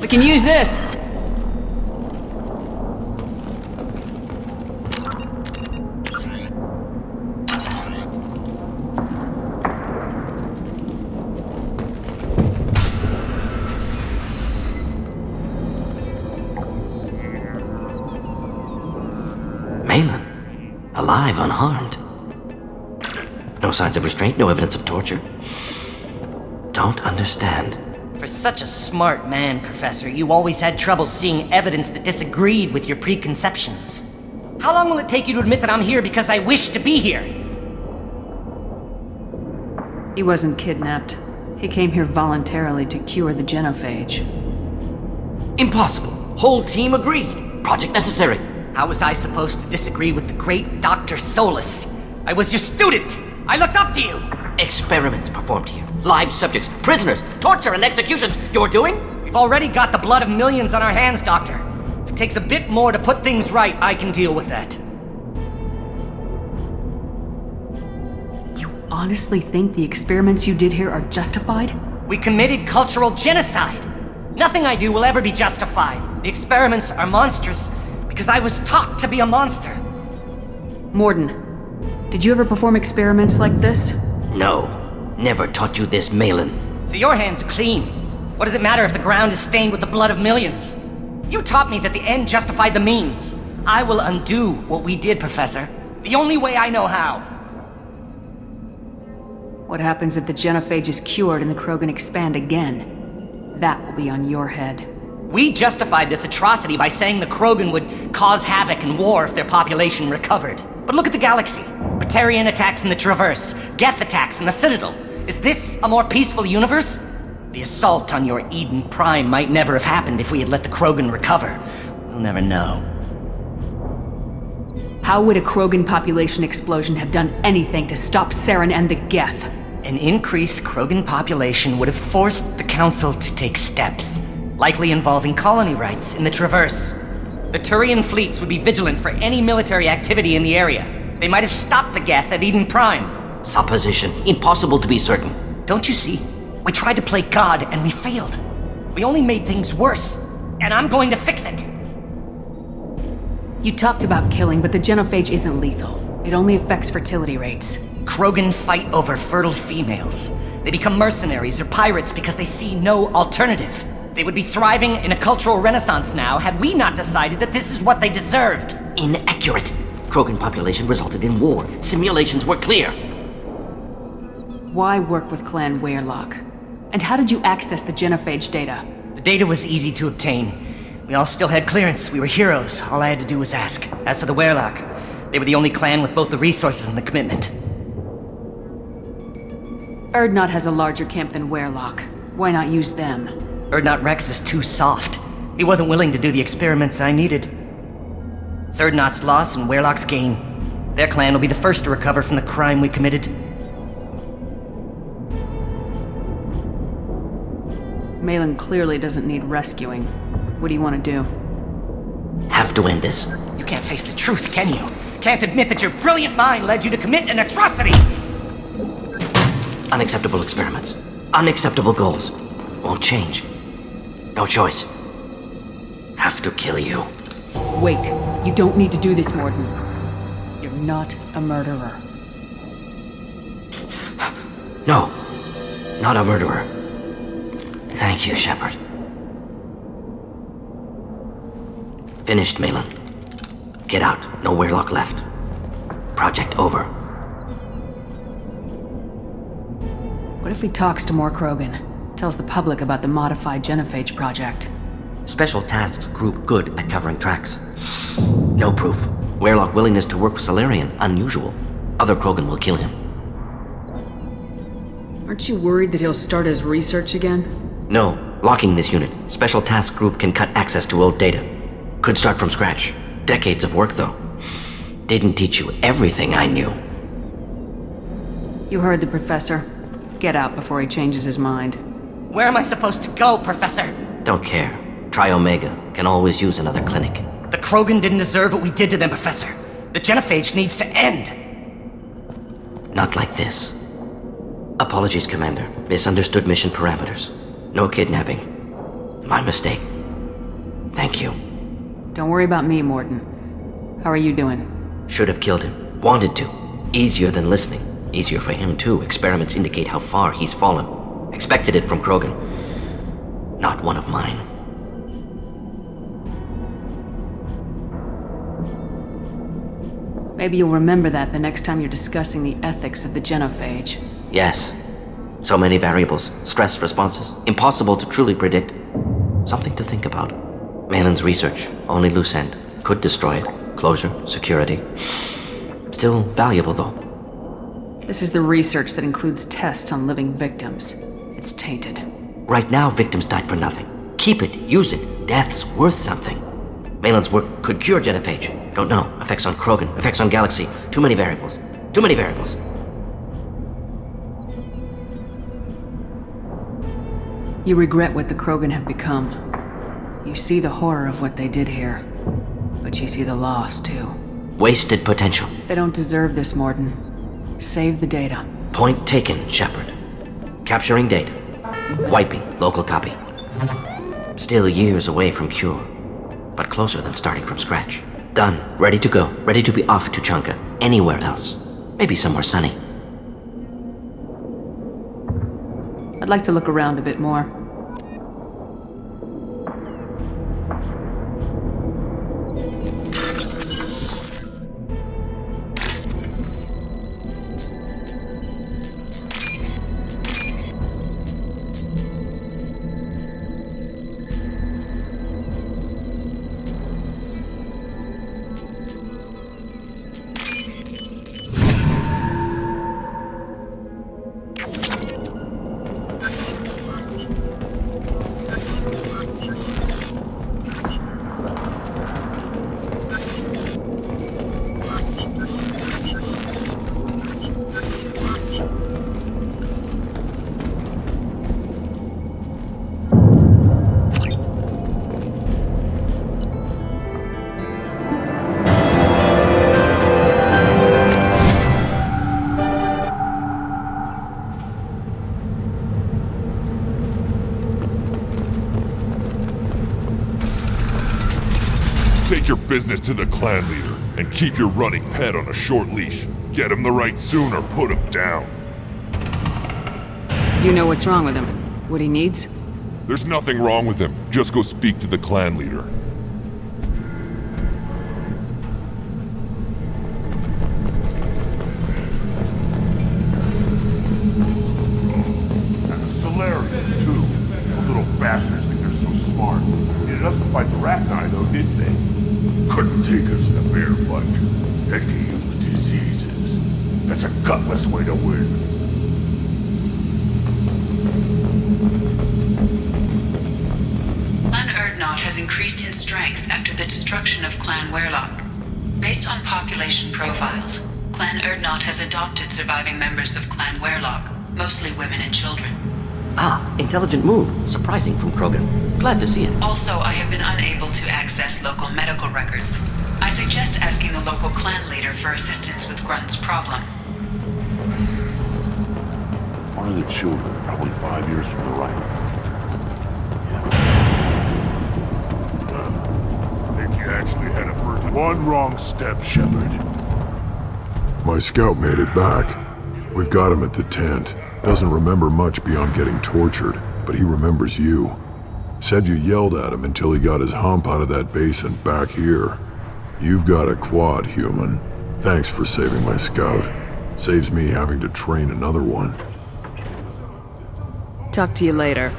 We can use this! Malin, alive, unharmed. No signs of restraint, no evidence of torture. Don't understand. For such a smart man, Professor, you always had trouble seeing evidence that disagreed with your preconceptions. How long will it take you to admit that I'm here because I wish to be here? He wasn't kidnapped. He came here voluntarily to cure the genophage. Impossible. Whole team agreed. Project necessary. How was I supposed to disagree with the great Dr. Solus? I was your student! I looked up to you! Experiments performed here. Live subjects, prisoners, torture and executions. You're doing? We've already got the blood of millions on our hands, Doctor. If it takes a bit more to put things right, I can deal with that. You honestly think the experiments you did here are justified? We committed cultural genocide. Nothing I do will ever be justified. The experiments are monstrous because I was taught to be a monster. Morden, did you ever perform experiments like this? No. Never taught you this, Malin. So your hands are clean. What does it matter if the ground is stained with the blood of millions? You taught me that the end justified the means. I will undo what we did, Professor. The only way I know how. What happens if the genophage is cured and the Krogan expand again? That will be on your head. We justified this atrocity by saying the Krogan would cause havoc and war if their population recovered. But look at the galaxy. Batarian attacks in the Traverse, Geth attacks in the Citadel. Is this a more peaceful universe? The assault on your Eden Prime might never have happened if we had let the Krogan recover. We'll never know. How would a Krogan population explosion have done anything to stop Saren and the Geth? An increased Krogan population would have forced the Council to take steps, likely involving colony rights in the Traverse. The Turian fleets would be vigilant for any military activity in the area. They might have stopped the Geth at Eden Prime. Supposition. Impossible to be certain. Don't you see? We tried to play God and we failed. We only made things worse. And I'm going to fix it. You talked about killing, but the genophage isn't lethal. It only affects fertility rates. Krogan fight over fertile females. They become mercenaries or pirates because they see no alternative. They would be thriving in a cultural renaissance now had we not decided that this is what they deserved. Inaccurate. Krogan population resulted in war. Simulations were clear. Why work with Clan Weyrloc? And how did you access the genophage data? The data was easy to obtain. We all still had clearance. We were heroes. All I had to do was ask. As for the Weyrloc, they were the only clan with both the resources and the commitment. Urdnot has a larger camp than Weyrloc. Why not use them? Urdnot Rex is too soft. He wasn't willing to do the experiments I needed. It's Urdnot's loss and Weyrloc's gain. Their clan will be the first to recover from the crime we committed. Malin clearly doesn't need rescuing. What do you want to do? Have to end this. You can't face the truth, can you? Can't admit that your brilliant mind led you to commit an atrocity! Unacceptable experiments. Unacceptable goals. Won't change. No choice. Have to kill you. Wait. You don't need to do this, Morden. You're not a murderer. No. Not a murderer. Thank you, Shepard. Finished, Malin. Get out. No Weyrloc left. Project over. What if he talks to more Krogan? Tells the public about the modified genophage project? Special Tasks Group good at covering tracks. No proof. Weyrloc willingness to work with Salarian, unusual. Other Krogan will kill him. Aren't you worried that he'll start his research again? No. Locking this unit. Special Task Group can cut access to old data. Could start from scratch. Decades of work, though. Didn't teach you everything I knew. You heard the professor. Get out before he changes his mind. Where am I supposed to go, Professor? Don't care. Try Omega. Can always use another clinic. The Krogan didn't deserve what we did to them, Professor. The genophage needs to end. Not like this. Apologies, Commander. Misunderstood mission parameters. No kidnapping. My mistake. Thank you. Don't worry about me, Morton. How are you doing? Should have killed him. Wanted to. Easier than listening. Easier for him, too. Experiments indicate how far he's fallen. Expected it from Krogan. Not one of mine. Maybe you'll remember that the next time you're discussing the ethics of the genophage. Yes. So many variables. Stress responses. Impossible to truly predict. Something to think about. Malin's research. Only loose end. Could destroy it. Closure. Security. Still valuable, though. This is the research that includes tests on living victims. It's tainted. Right now, victims died for nothing. Keep it. Use it. Death's worth something. Malin's work could cure genophage. Don't know. Effects on Krogan. Effects on Galaxy. Too many variables. Too many variables. You regret what the Krogan have become. You see the horror of what they did here. But you see the loss, too. Wasted potential. They don't deserve this, Morton. Save the data. Point taken, Shepard. Capturing data. Wiping local copy. Still years away from cure. But closer than starting from scratch. Done. Ready to go. Ready to be off to Chunka. Anywhere else. Maybe somewhere sunny. I'd like to look around a bit more. Take your business to the clan leader, and keep your running pet on a short leash. Get him the right soon or put him down. You know what's wrong with him? What he needs? There's nothing wrong with him. Just go speak to the clan leader. And the Solarians, too. Those little bastards think they're so smart. Needed us to fight the Rachni, though, didn't they? Couldn't take us in a fair fight. Had to use diseases. That's a gutless way to win. Clan Urdnot has increased in strength after the destruction of Clan Werlock. Based on population profiles, Clan Urdnot has adopted surviving members of Clan Werlock, mostly women and children. Ah, intelligent move. Surprising from Krogan. Glad to see it. Also, I have been unable to access local medical records. I suggest asking the local clan leader for assistance with Grunt's problem. One of the children, probably 5 years from the right. I think you actually had a first. One wrong step, Shepard. My scout made it back. We've got him at the tent. Doesn't remember much beyond getting tortured, but he remembers you. Said you yelled at him until he got his hump out of that basin back here. You've got a quad, human. Thanks for saving my scout. Saves me having to train another one. Talk to you later.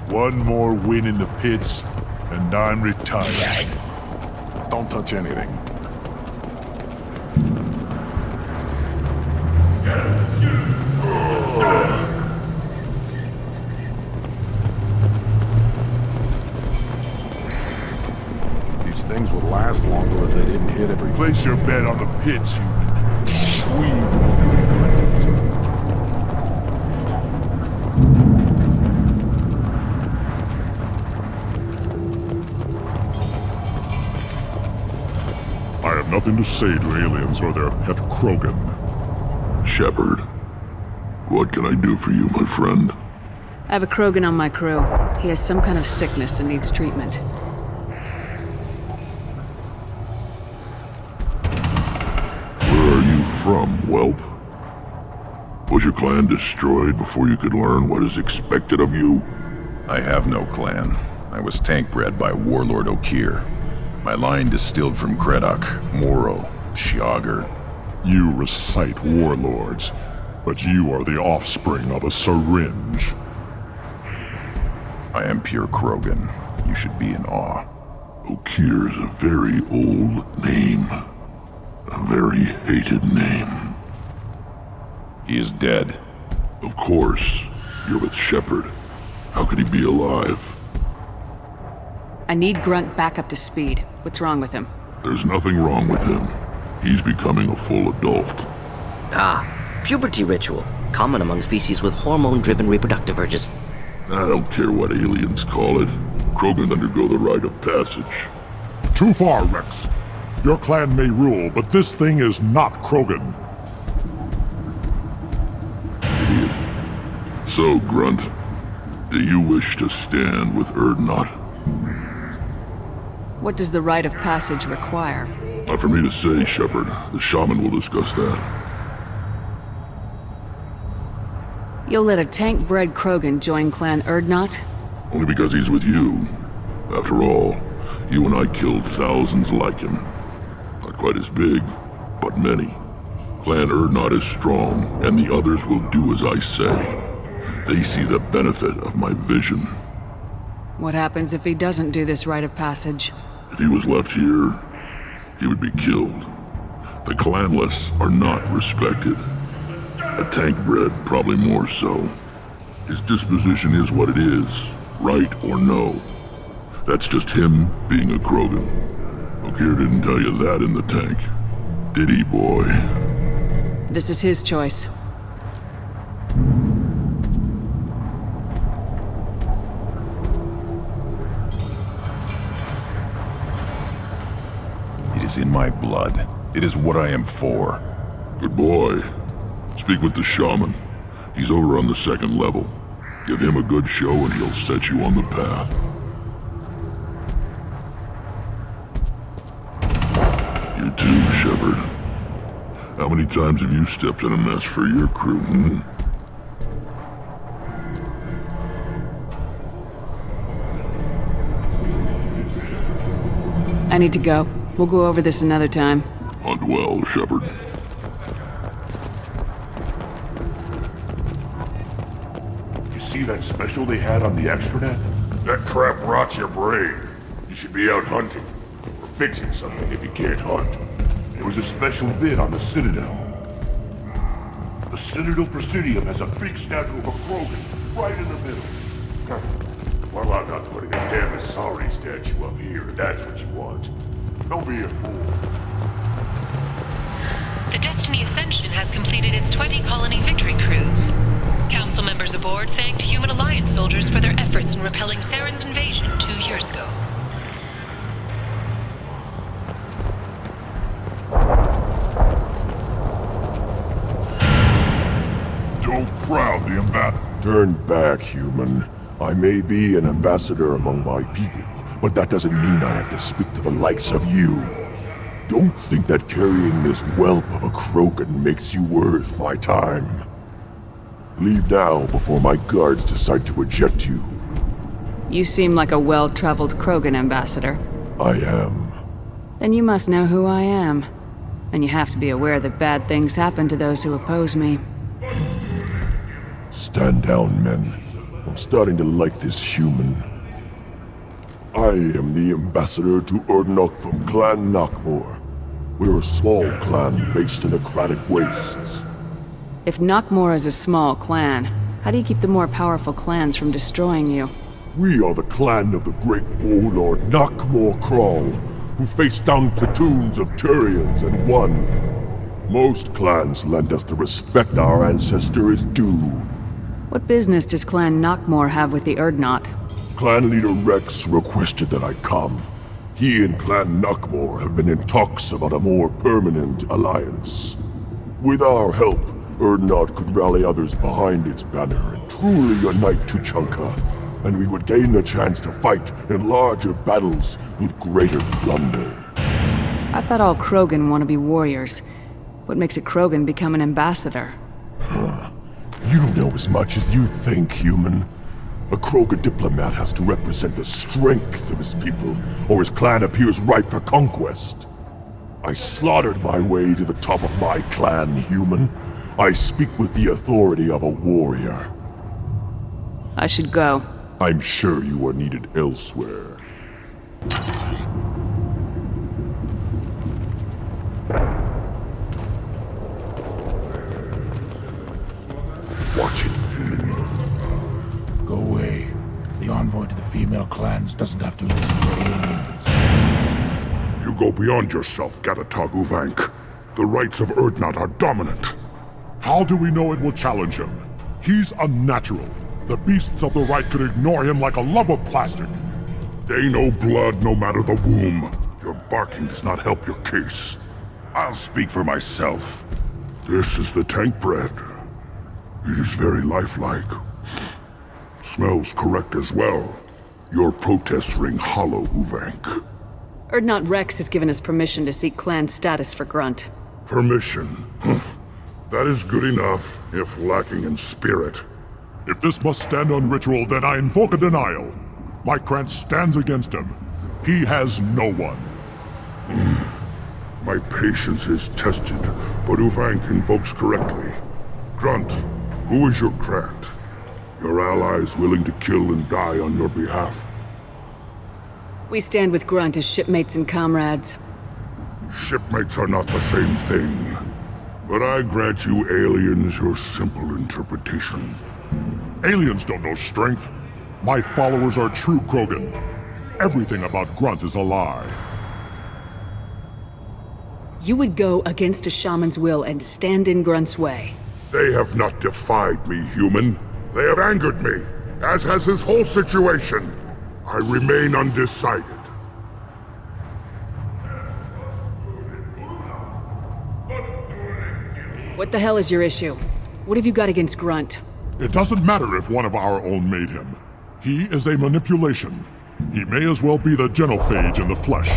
One more win in the pits, and I'm retired. Don't touch anything. These things would last longer if they didn't hit every... Place your bet on the pits, human. We will do I have nothing to say to aliens or their pet Krogan. Shepard, what can I do for you, my friend? I have a Krogan on my crew. He has some kind of sickness and needs treatment. Where are you from, whelp? Was your clan destroyed before you could learn what is expected of you? I have no clan. I was tank bred by Warlord Okir. My line distilled from Kredok, Moro, Shiagar. You recite warlords, but you are the offspring of a syringe. I am pure Krogan. You should be in awe. Okir is a very old name. A very hated name. He is dead. Of course. You're with Shepard. How could he be alive? I need Grunt back up to speed. What's wrong with him? There's nothing wrong with him. He's becoming a full adult. Ah, puberty ritual. Common among species with hormone-driven reproductive urges. I don't care what aliens call it. Krogan undergo the rite of passage. Too far, Rex. Your clan may rule, but this thing is not Krogan. Idiot. So, Grunt, do you wish to stand with Erdnot? What does the rite of passage require? Not for me to say, Shepard. The shaman will discuss that. You'll let a tank-bred Krogan join Clan Erdnot? Only because he's with you. After all, you and I killed thousands like him. Not quite as big, but many. Clan Erdnot is strong, and the others will do as I say. They see the benefit of my vision. What happens if he doesn't do this rite of passage? If he was left here, he would be killed. The clanless are not respected. A tank bred, probably more so. His disposition is what it is, right or no. That's just him being a Krogan. Okir didn't tell you that in the tank. Did he, boy? This is his choice. It is in my blood. It is what I am for. Good boy. Speak with the shaman. He's over on the second level. Give him a good show and he'll set you on the path. You too, Shepard. How many times have you stepped in a mess for your crew, hmm? I need to go. We'll go over this another time. Hunt well, Shepard. You see that special they had on the extranet? That crap rots your brain. You should be out hunting. Or fixing something if you can't hunt. There was a special vid on the Citadel. The Citadel Presidium has a big statue of a Krogan right in the middle. Well, I'm not putting a damn sorry statue up here, if that's what you want. Don't be a fool. The Destiny Ascension has completed its 20-colony victory cruise. Council members aboard thanked Human Alliance soldiers for their efforts in repelling Saren's invasion 2 years ago. Don't crowd the ambassador. Turn back, human. I may be an ambassador among my people, but that doesn't mean I have to speak to the likes of you. Don't think that carrying this whelp of a Krogan makes you worth my time. Leave now before my guards decide to eject you. You seem like a well-traveled Krogan ambassador. I am. Then you must know who I am. And you have to be aware that bad things happen to those who oppose me. Stand down, men. I'm starting to like this human. I am the ambassador to Erdnot from Clan Knockmore. We're a small clan based in the Aquatic Wastes. If Knockmore is a small clan, how do you keep the more powerful clans from destroying you? We are the clan of the great warlord Knockmore Crawl, who faced down platoons of Turians and won. Most clans lend us the respect our ancestor is due. What business does Clan Knockmore have with the Erdnot? Clan leader Rex requested that I come. He and Clan Knockmore have been in talks about a more permanent alliance. With our help, Urdnot could rally others behind its banner and truly unite Tuchanka, and we would gain the chance to fight in larger battles with greater plunder. I thought all Krogan want to be warriors. What makes a Krogan become an ambassador? You don't know as much as you think, human. A Krogan diplomat has to represent the strength of his people, or his clan appears ripe for conquest. I slaughtered my way to the top of my clan, human. I speak with the authority of a warrior. I should go. I'm sure you are needed elsewhere. Watch it, human. Go away. The envoy to the female clans doesn't have to listen to aliens. You go beyond yourself, Gatatog Uvank. The rights of Urdnot are dominant. How do we know it will challenge him? He's unnatural. The beasts of the right could ignore him like a lump of plastic. They know blood no matter the womb. Your barking does not help your case. I'll speak for myself. This is the tank bread. It is very lifelike. Smells correct as well. Your protests ring hollow, Uvank. Urdnot Rex has given us permission to seek clan status for Grunt. Permission? That is good enough, if lacking in spirit. If this must stand on ritual, then I invoke a denial. My clan stands against him. He has no one. My patience is tested, but Uvank invokes correctly. Grunt, who is your Grant? Your allies willing to kill and die on your behalf? We stand with Grunt as shipmates and comrades. Shipmates are not the same thing. But I grant you aliens your simple interpretation. Aliens don't know strength. My followers are true Krogan. Everything about Grunt is a lie. You would go against a shaman's will and stand in Grunt's way. They have not defied me, human. They have angered me, as has his whole situation. I remain undecided. What the hell is your issue? What have you got against Grunt? It doesn't matter if one of our own made him. He is a manipulation. He may as well be the genophage in the flesh.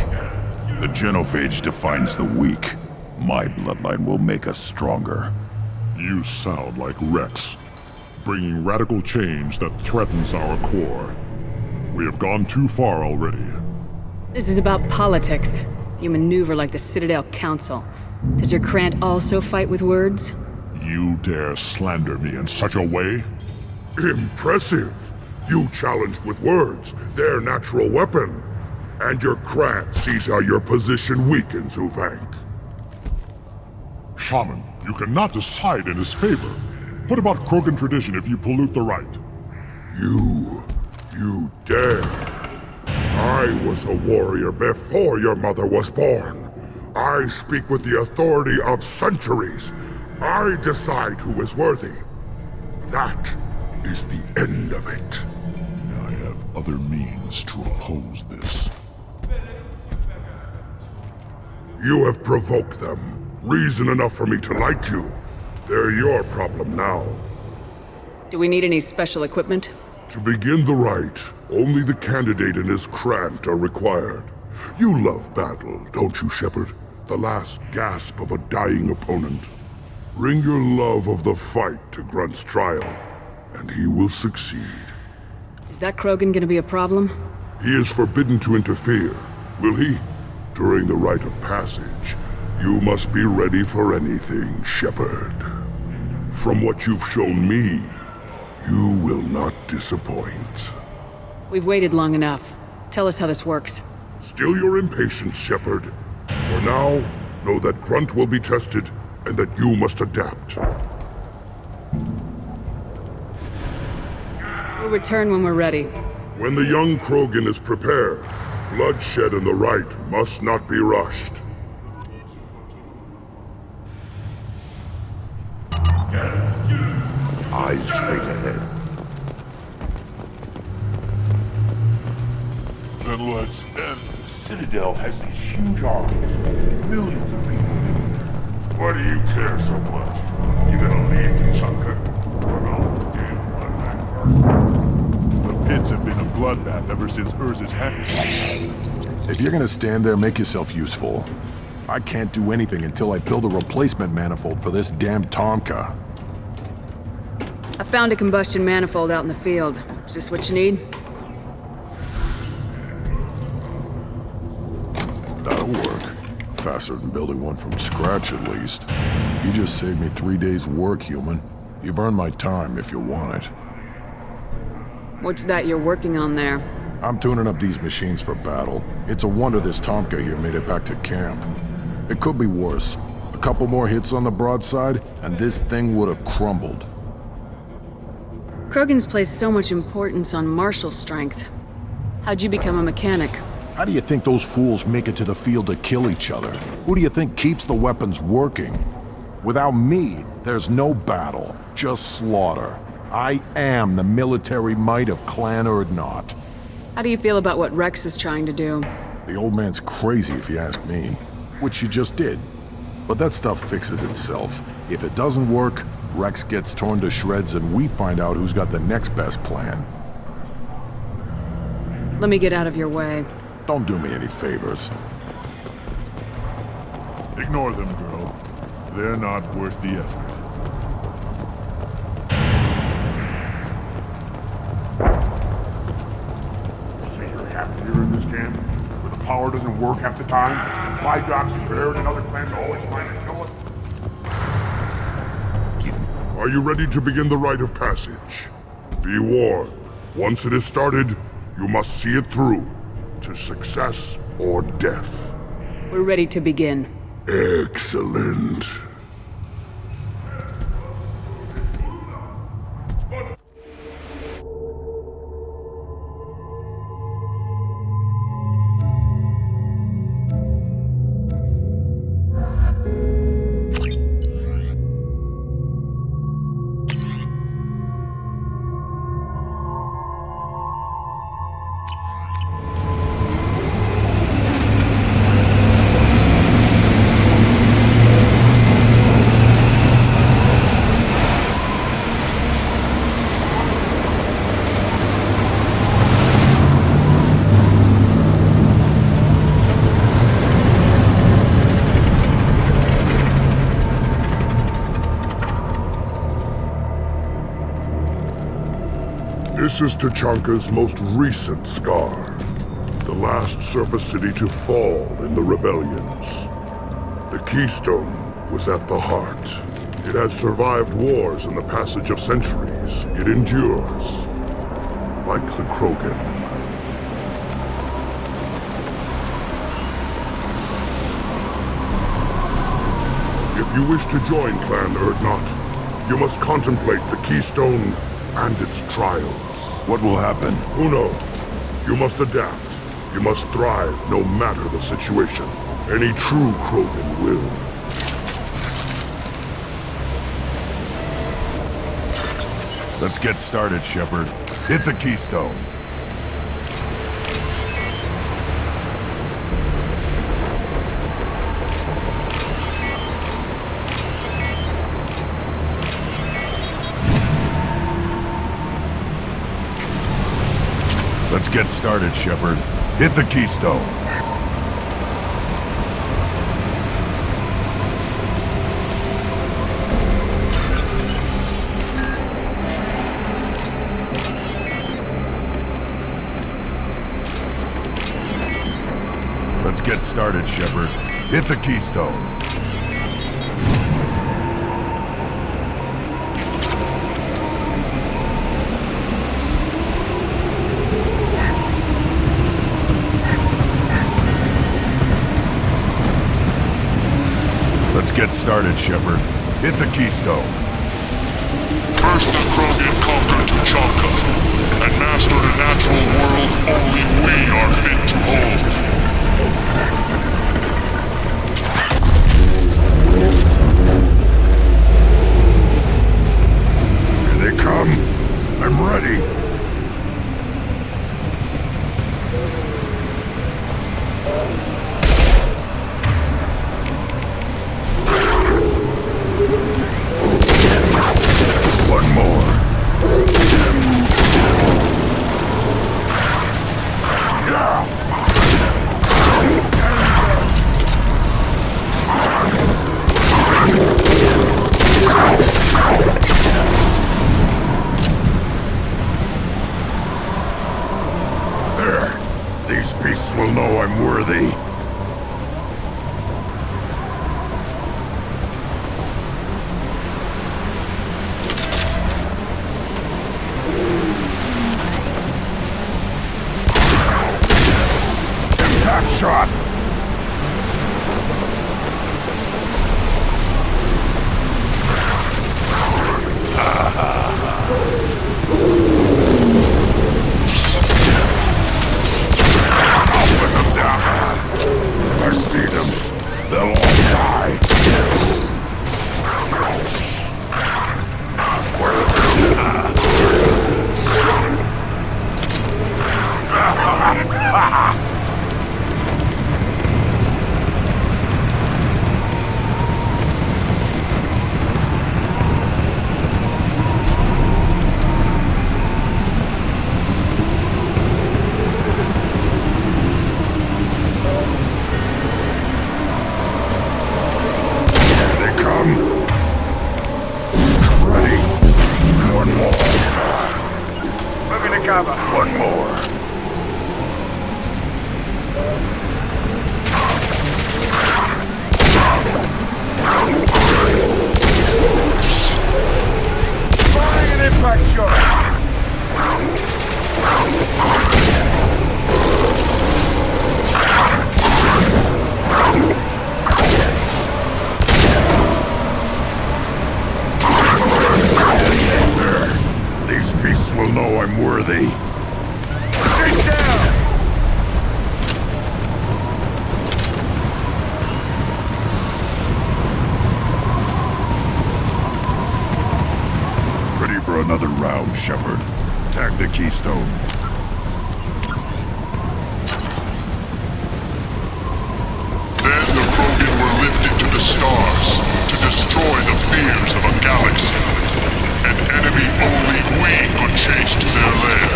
The genophage defines the weak. My bloodline will make us stronger. You sound like Rex, bringing radical change that threatens our core. We have gone too far already. This is about politics. You maneuver like the Citadel Council. Does your Krant also fight with words? You dare slander me in such a way? Impressive! You challenged with words, their natural weapon. And your Krant sees how your position weakens, Uvank. Shaman, you cannot decide in his favor. What about Krogan tradition if you pollute the rite? You dare. I was a warrior before your mother was born. I speak with the authority of centuries. I decide who is worthy. That is the end of it. I have other means to oppose this. You have provoked them. Reason enough for me to like you. They're your problem now. Do we need any special equipment? To begin the rite, only the candidate and his Krant are required. You love battle, don't you, Shepard? The last gasp of a dying opponent. Bring your love of the fight to Grunt's trial, and he will succeed. Is that Krogan gonna be a problem? He is forbidden to interfere, will he? During the rite of passage, you must be ready for anything, Shepard. From what you've shown me, you will not disappoint. We've waited long enough. Tell us how this works. Still your impatience, Shepard. For now, know that Grunt will be tested, and that you must adapt. We'll return when we're ready. When the young Krogan is prepared, bloodshed in the rite must not be rushed. Eyes straight ahead. Then let's end. The Citadel has these huge armies, millions of people in there. Why do you care so much? You gonna leave Tuchanka? Or all the damn bloodbath? The pits have been a bloodbath ever since Urza's happened. If you're gonna stand there, make yourself useful. I can't do anything until I build a replacement manifold for this damn Tomka. I found a combustion manifold out in the field. Is this what you need? That'll work. Faster than building one from scratch, at least. You just saved me 3 days' work, human. You've earned my time if you want it. What's that you're working on there? I'm tuning up these machines for battle. It's a wonder this Tomka here made it back to camp. It could be worse. A couple more hits on the broadside, and this thing would have crumbled. Krogan's placed so much importance on martial strength. How'd you become a mechanic? How do you think those fools make it to the field to kill each other? Who do you think keeps the weapons working? Without me, there's no battle, just slaughter. I am the military might of Clan Urdnot. How do you feel about what Rex is trying to do? The old man's crazy if you ask me, which you just did. But that stuff fixes itself. If it doesn't work, Rex gets torn to shreds and we find out who's got the next best plan. Let me get out of your way. Don't do me any favors. Ignore them, girl. They're not worth the effort. So you're happy here in this camp? Where the power doesn't work half the time? My job's prepared and other clans always trying to kill it? Are you ready to begin the rite of passage? Be warned, once it is started, you must see it through, to success or death. We're ready to begin. Excellent. This is Tuchanka's most recent scar. The last surface city to fall in the rebellions. The Keystone was at the heart. It has survived wars and the passage of centuries. It endures. Like the Krogan. If you wish to join Clan Urdnot, you must contemplate the Keystone and its trials. What will happen? Who knows? You must adapt. You must thrive no matter the situation. Any true Krogan will. Let's get started, Shepard. Hit the Keystone. Let's get started, Shepard. Hit the Keystone. Let's get started, Shepard. Hit the Keystone. Let's get started, Shepard. Hit the Keystone. First the Krogan conquered Tuchanka, and mastered a natural world only we are fit to hold. Here they come. I'm ready. will know I'm worthy. Impact shot! I see them. They'll all die. One more. Firing an impact shot. These beasts will know I'm worthy. Stay down! Ready for another round, Shepard. Tag the keystone. Then the Krogan were lifted to the stars to destroy the fears of a galaxy. An enemy only we could chase to their lair.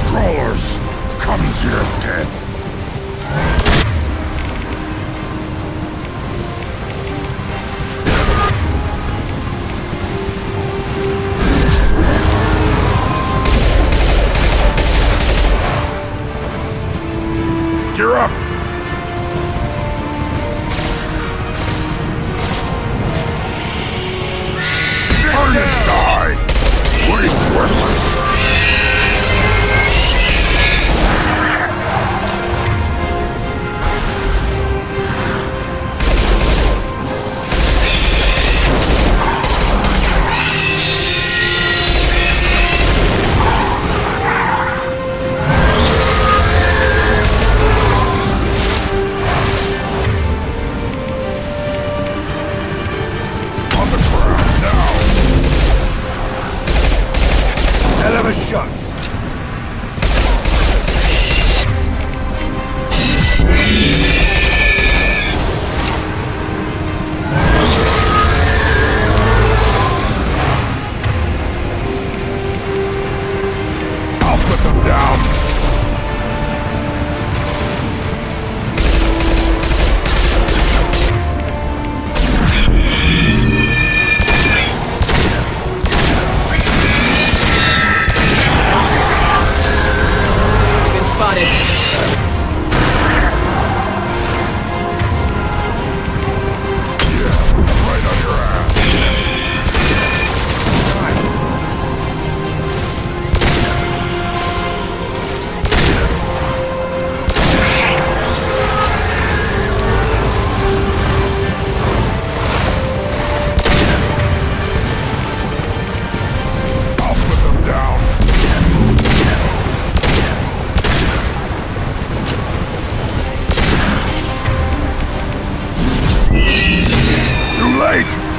Crawlers, come to your death. Gear up! Burn and die! Waste worthless!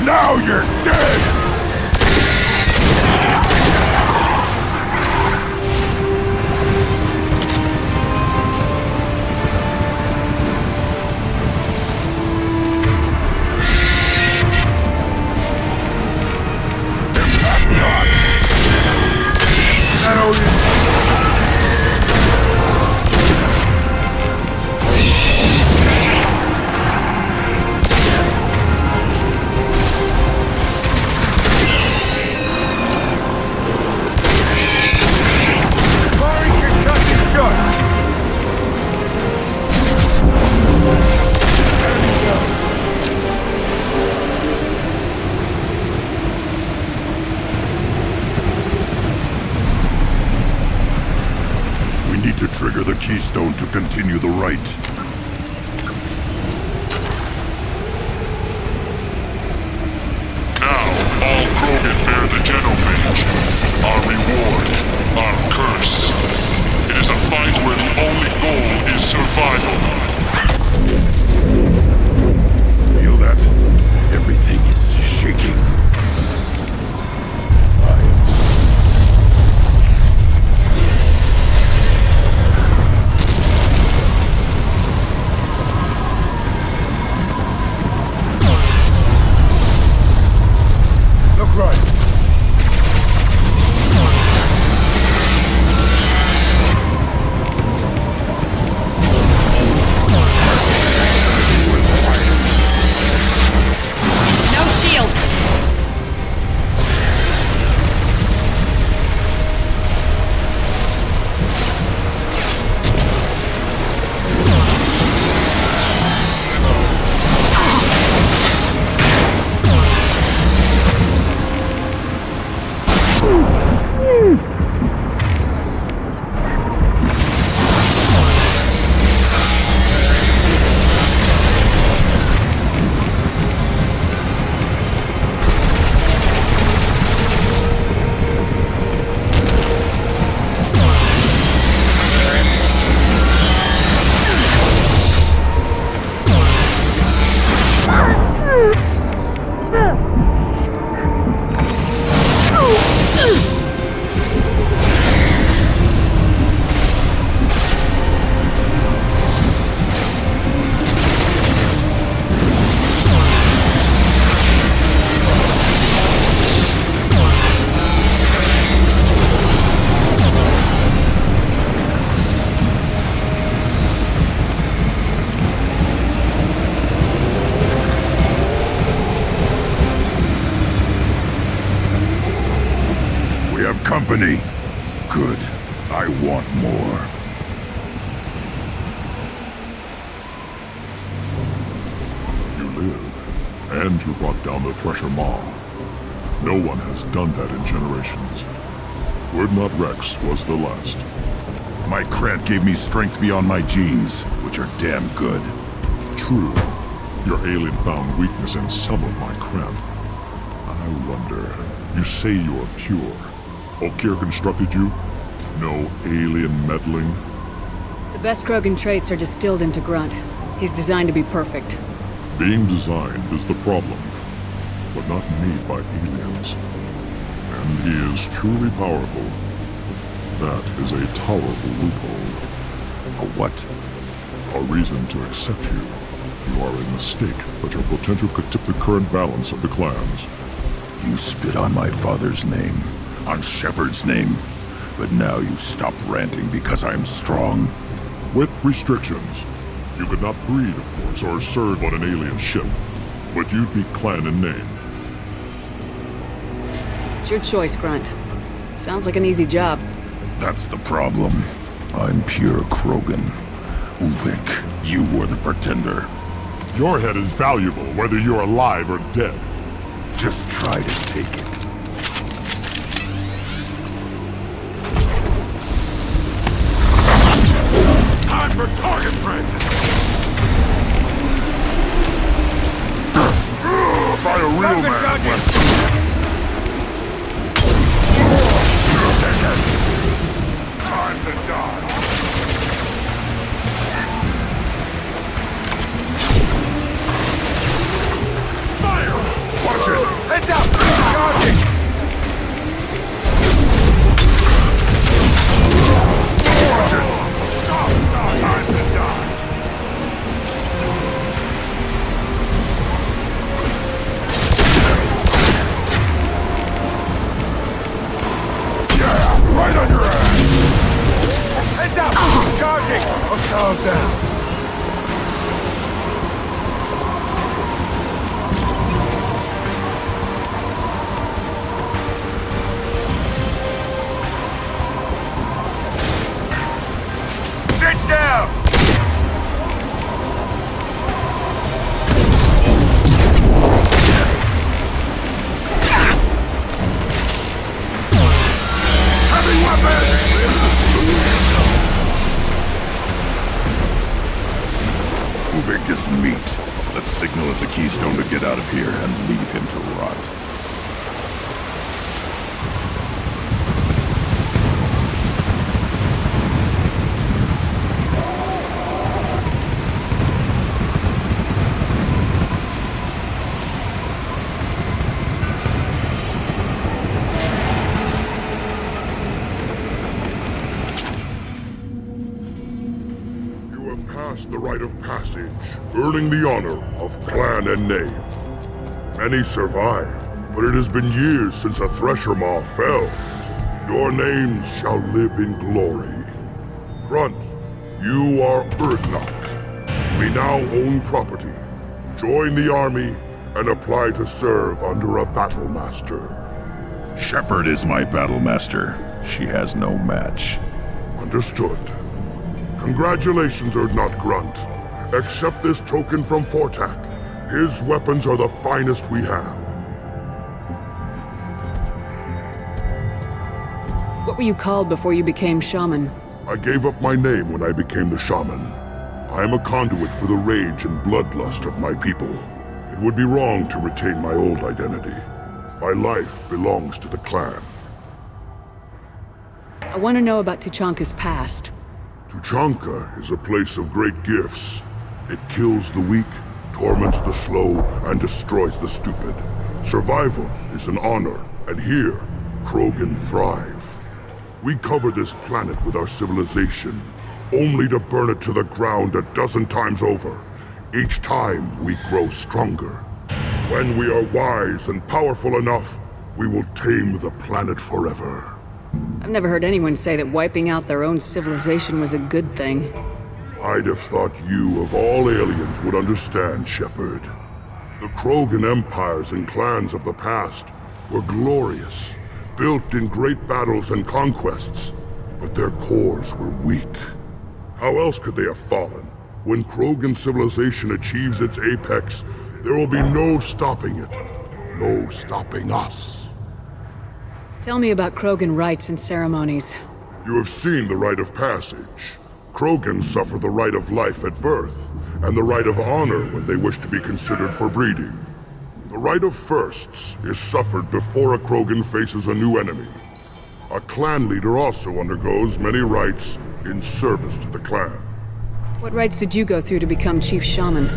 Now you're dead! trigger the keystone to continue the rite. Now, all Krogan bear the genophage. Our reward, our curse. It is a fight where the only goal is survival. Feel that? Everything is shaking. Look right. No shield! Company. Good. I want more. You live, and you brought down the Thresher Maw. No one has done that in generations. Wordnot Rex was the last. My Krant gave me strength beyond my genes, which are damn good. True. Your alien found weakness in some of my Krant. I wonder, you say you're pure. Okir constructed you? No alien meddling? The best Krogan traits are distilled into Grunt. He's designed to be perfect. Being designed is the problem, but not made by aliens. And he is truly powerful. That is a tolerable loophole. A what? A reason to accept you. You are a mistake, but your potential could tip the current balance of the clans. You spit on my father's name. On Shepard's name. But now you stop ranting because I'm strong. With restrictions. You could not breed, of course, or serve on an alien ship. But you'd be clan in name. It's your choice, Grunt. Sounds like an easy job. That's the problem. I'm pure Krogan. Ulvik, you were the pretender. Your head is valuable, whether you're alive or dead. Just try to take it. Time for target practice! Try a real man's weapon. Time to die. Fire! Watch it! Heads up! Charging! Watch it! Stop! Time to die! lost the rite of passage, earning the honor of clan and name. Many survive, but it has been years since a Thresher Maw fell. Your names shall live in glory. Grunt, you are Urdnot. We now own property. Join the army and apply to serve under a battle master. Shepard is my battle master. She has no match. Understood. Congratulations, Urdnot Grunt. Accept this token from Fortak. His weapons are the finest we have. What were you called before you became shaman? I gave up my name when I became the shaman. I am a conduit for the rage and bloodlust of my people. It would be wrong to retain my old identity. My life belongs to the clan. I want to know about Tuchanka's past. Tuchanka is a place of great gifts. It kills the weak, torments the slow, and destroys the stupid. Survival is an honor, and here, Krogan thrive. We cover this planet with our civilization, only to burn it to the ground a dozen times over. Each time, we grow stronger. When we are wise and powerful enough, we will tame the planet forever. I've never heard anyone say that wiping out their own civilization was a good thing. I'd have thought you, of all aliens, would understand, Shepard. The Krogan empires and clans of the past were glorious, built in great battles and conquests, but their cores were weak. How else could they have fallen? When Krogan civilization achieves its apex, there will be no stopping it. No stopping us. Tell me about Krogan rites and ceremonies. You have seen the rite of passage. Krogan suffer the rite of life at birth, and the rite of honor when they wish to be considered for breeding. The rite of firsts is suffered before a Krogan faces a new enemy. A clan leader also undergoes many rites in service to the clan. What rites did you go through to become Chief Shaman?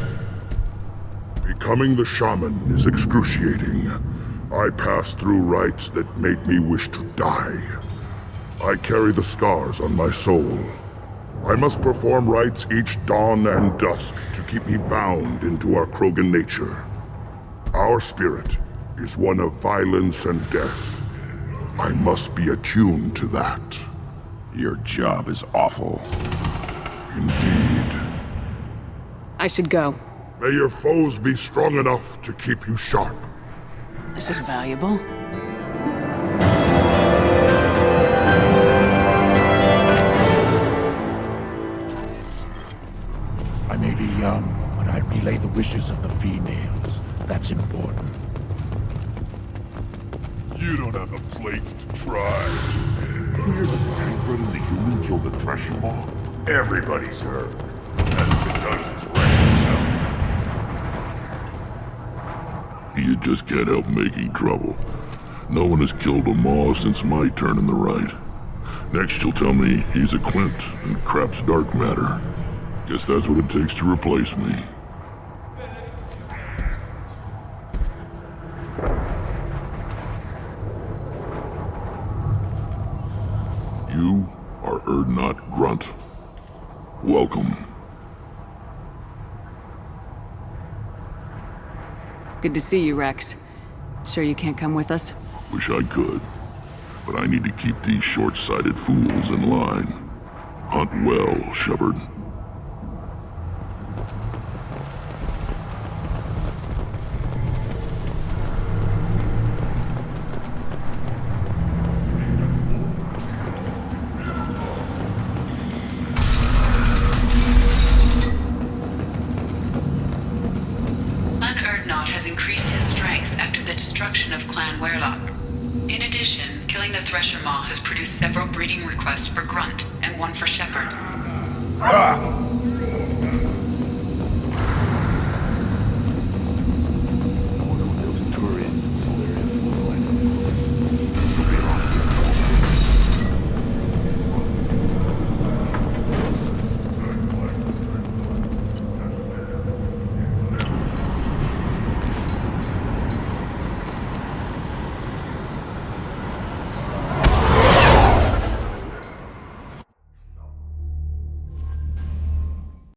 Becoming the shaman is excruciating. I passed through rites that made me wish to die. I carry the scars on my soul. I must perform rites each dawn and dusk to keep me bound into our Krogan nature. Our spirit is one of violence and death. I must be attuned to that. Your job is awful. Indeed. I should go. May your foes be strong enough to keep you sharp. This is valuable. I may be young, but I relay the wishes of the females. That's important. You don't have the plates to try. Hear the Pancred and the human killed the Thresher Maw? Everybody's heard. Hasn't been done since Rex himself. You just can't help making trouble. No one has killed a Maw since my turn in the right. Next you'll tell me he's a Clint and crap's dark matter. Guess that's what it takes to replace me. You are Urdnot Grunt. Welcome. Good to see you, Rex. Sure you can't come with us? Wish I could. But I need to keep these short-sighted fools in line. Hunt well, Shepard. Increased in strength after the destruction of Clan Werlock. In addition, killing the Thresher Maw has produced several breeding requests for Grunt and one for Shepard. Ha!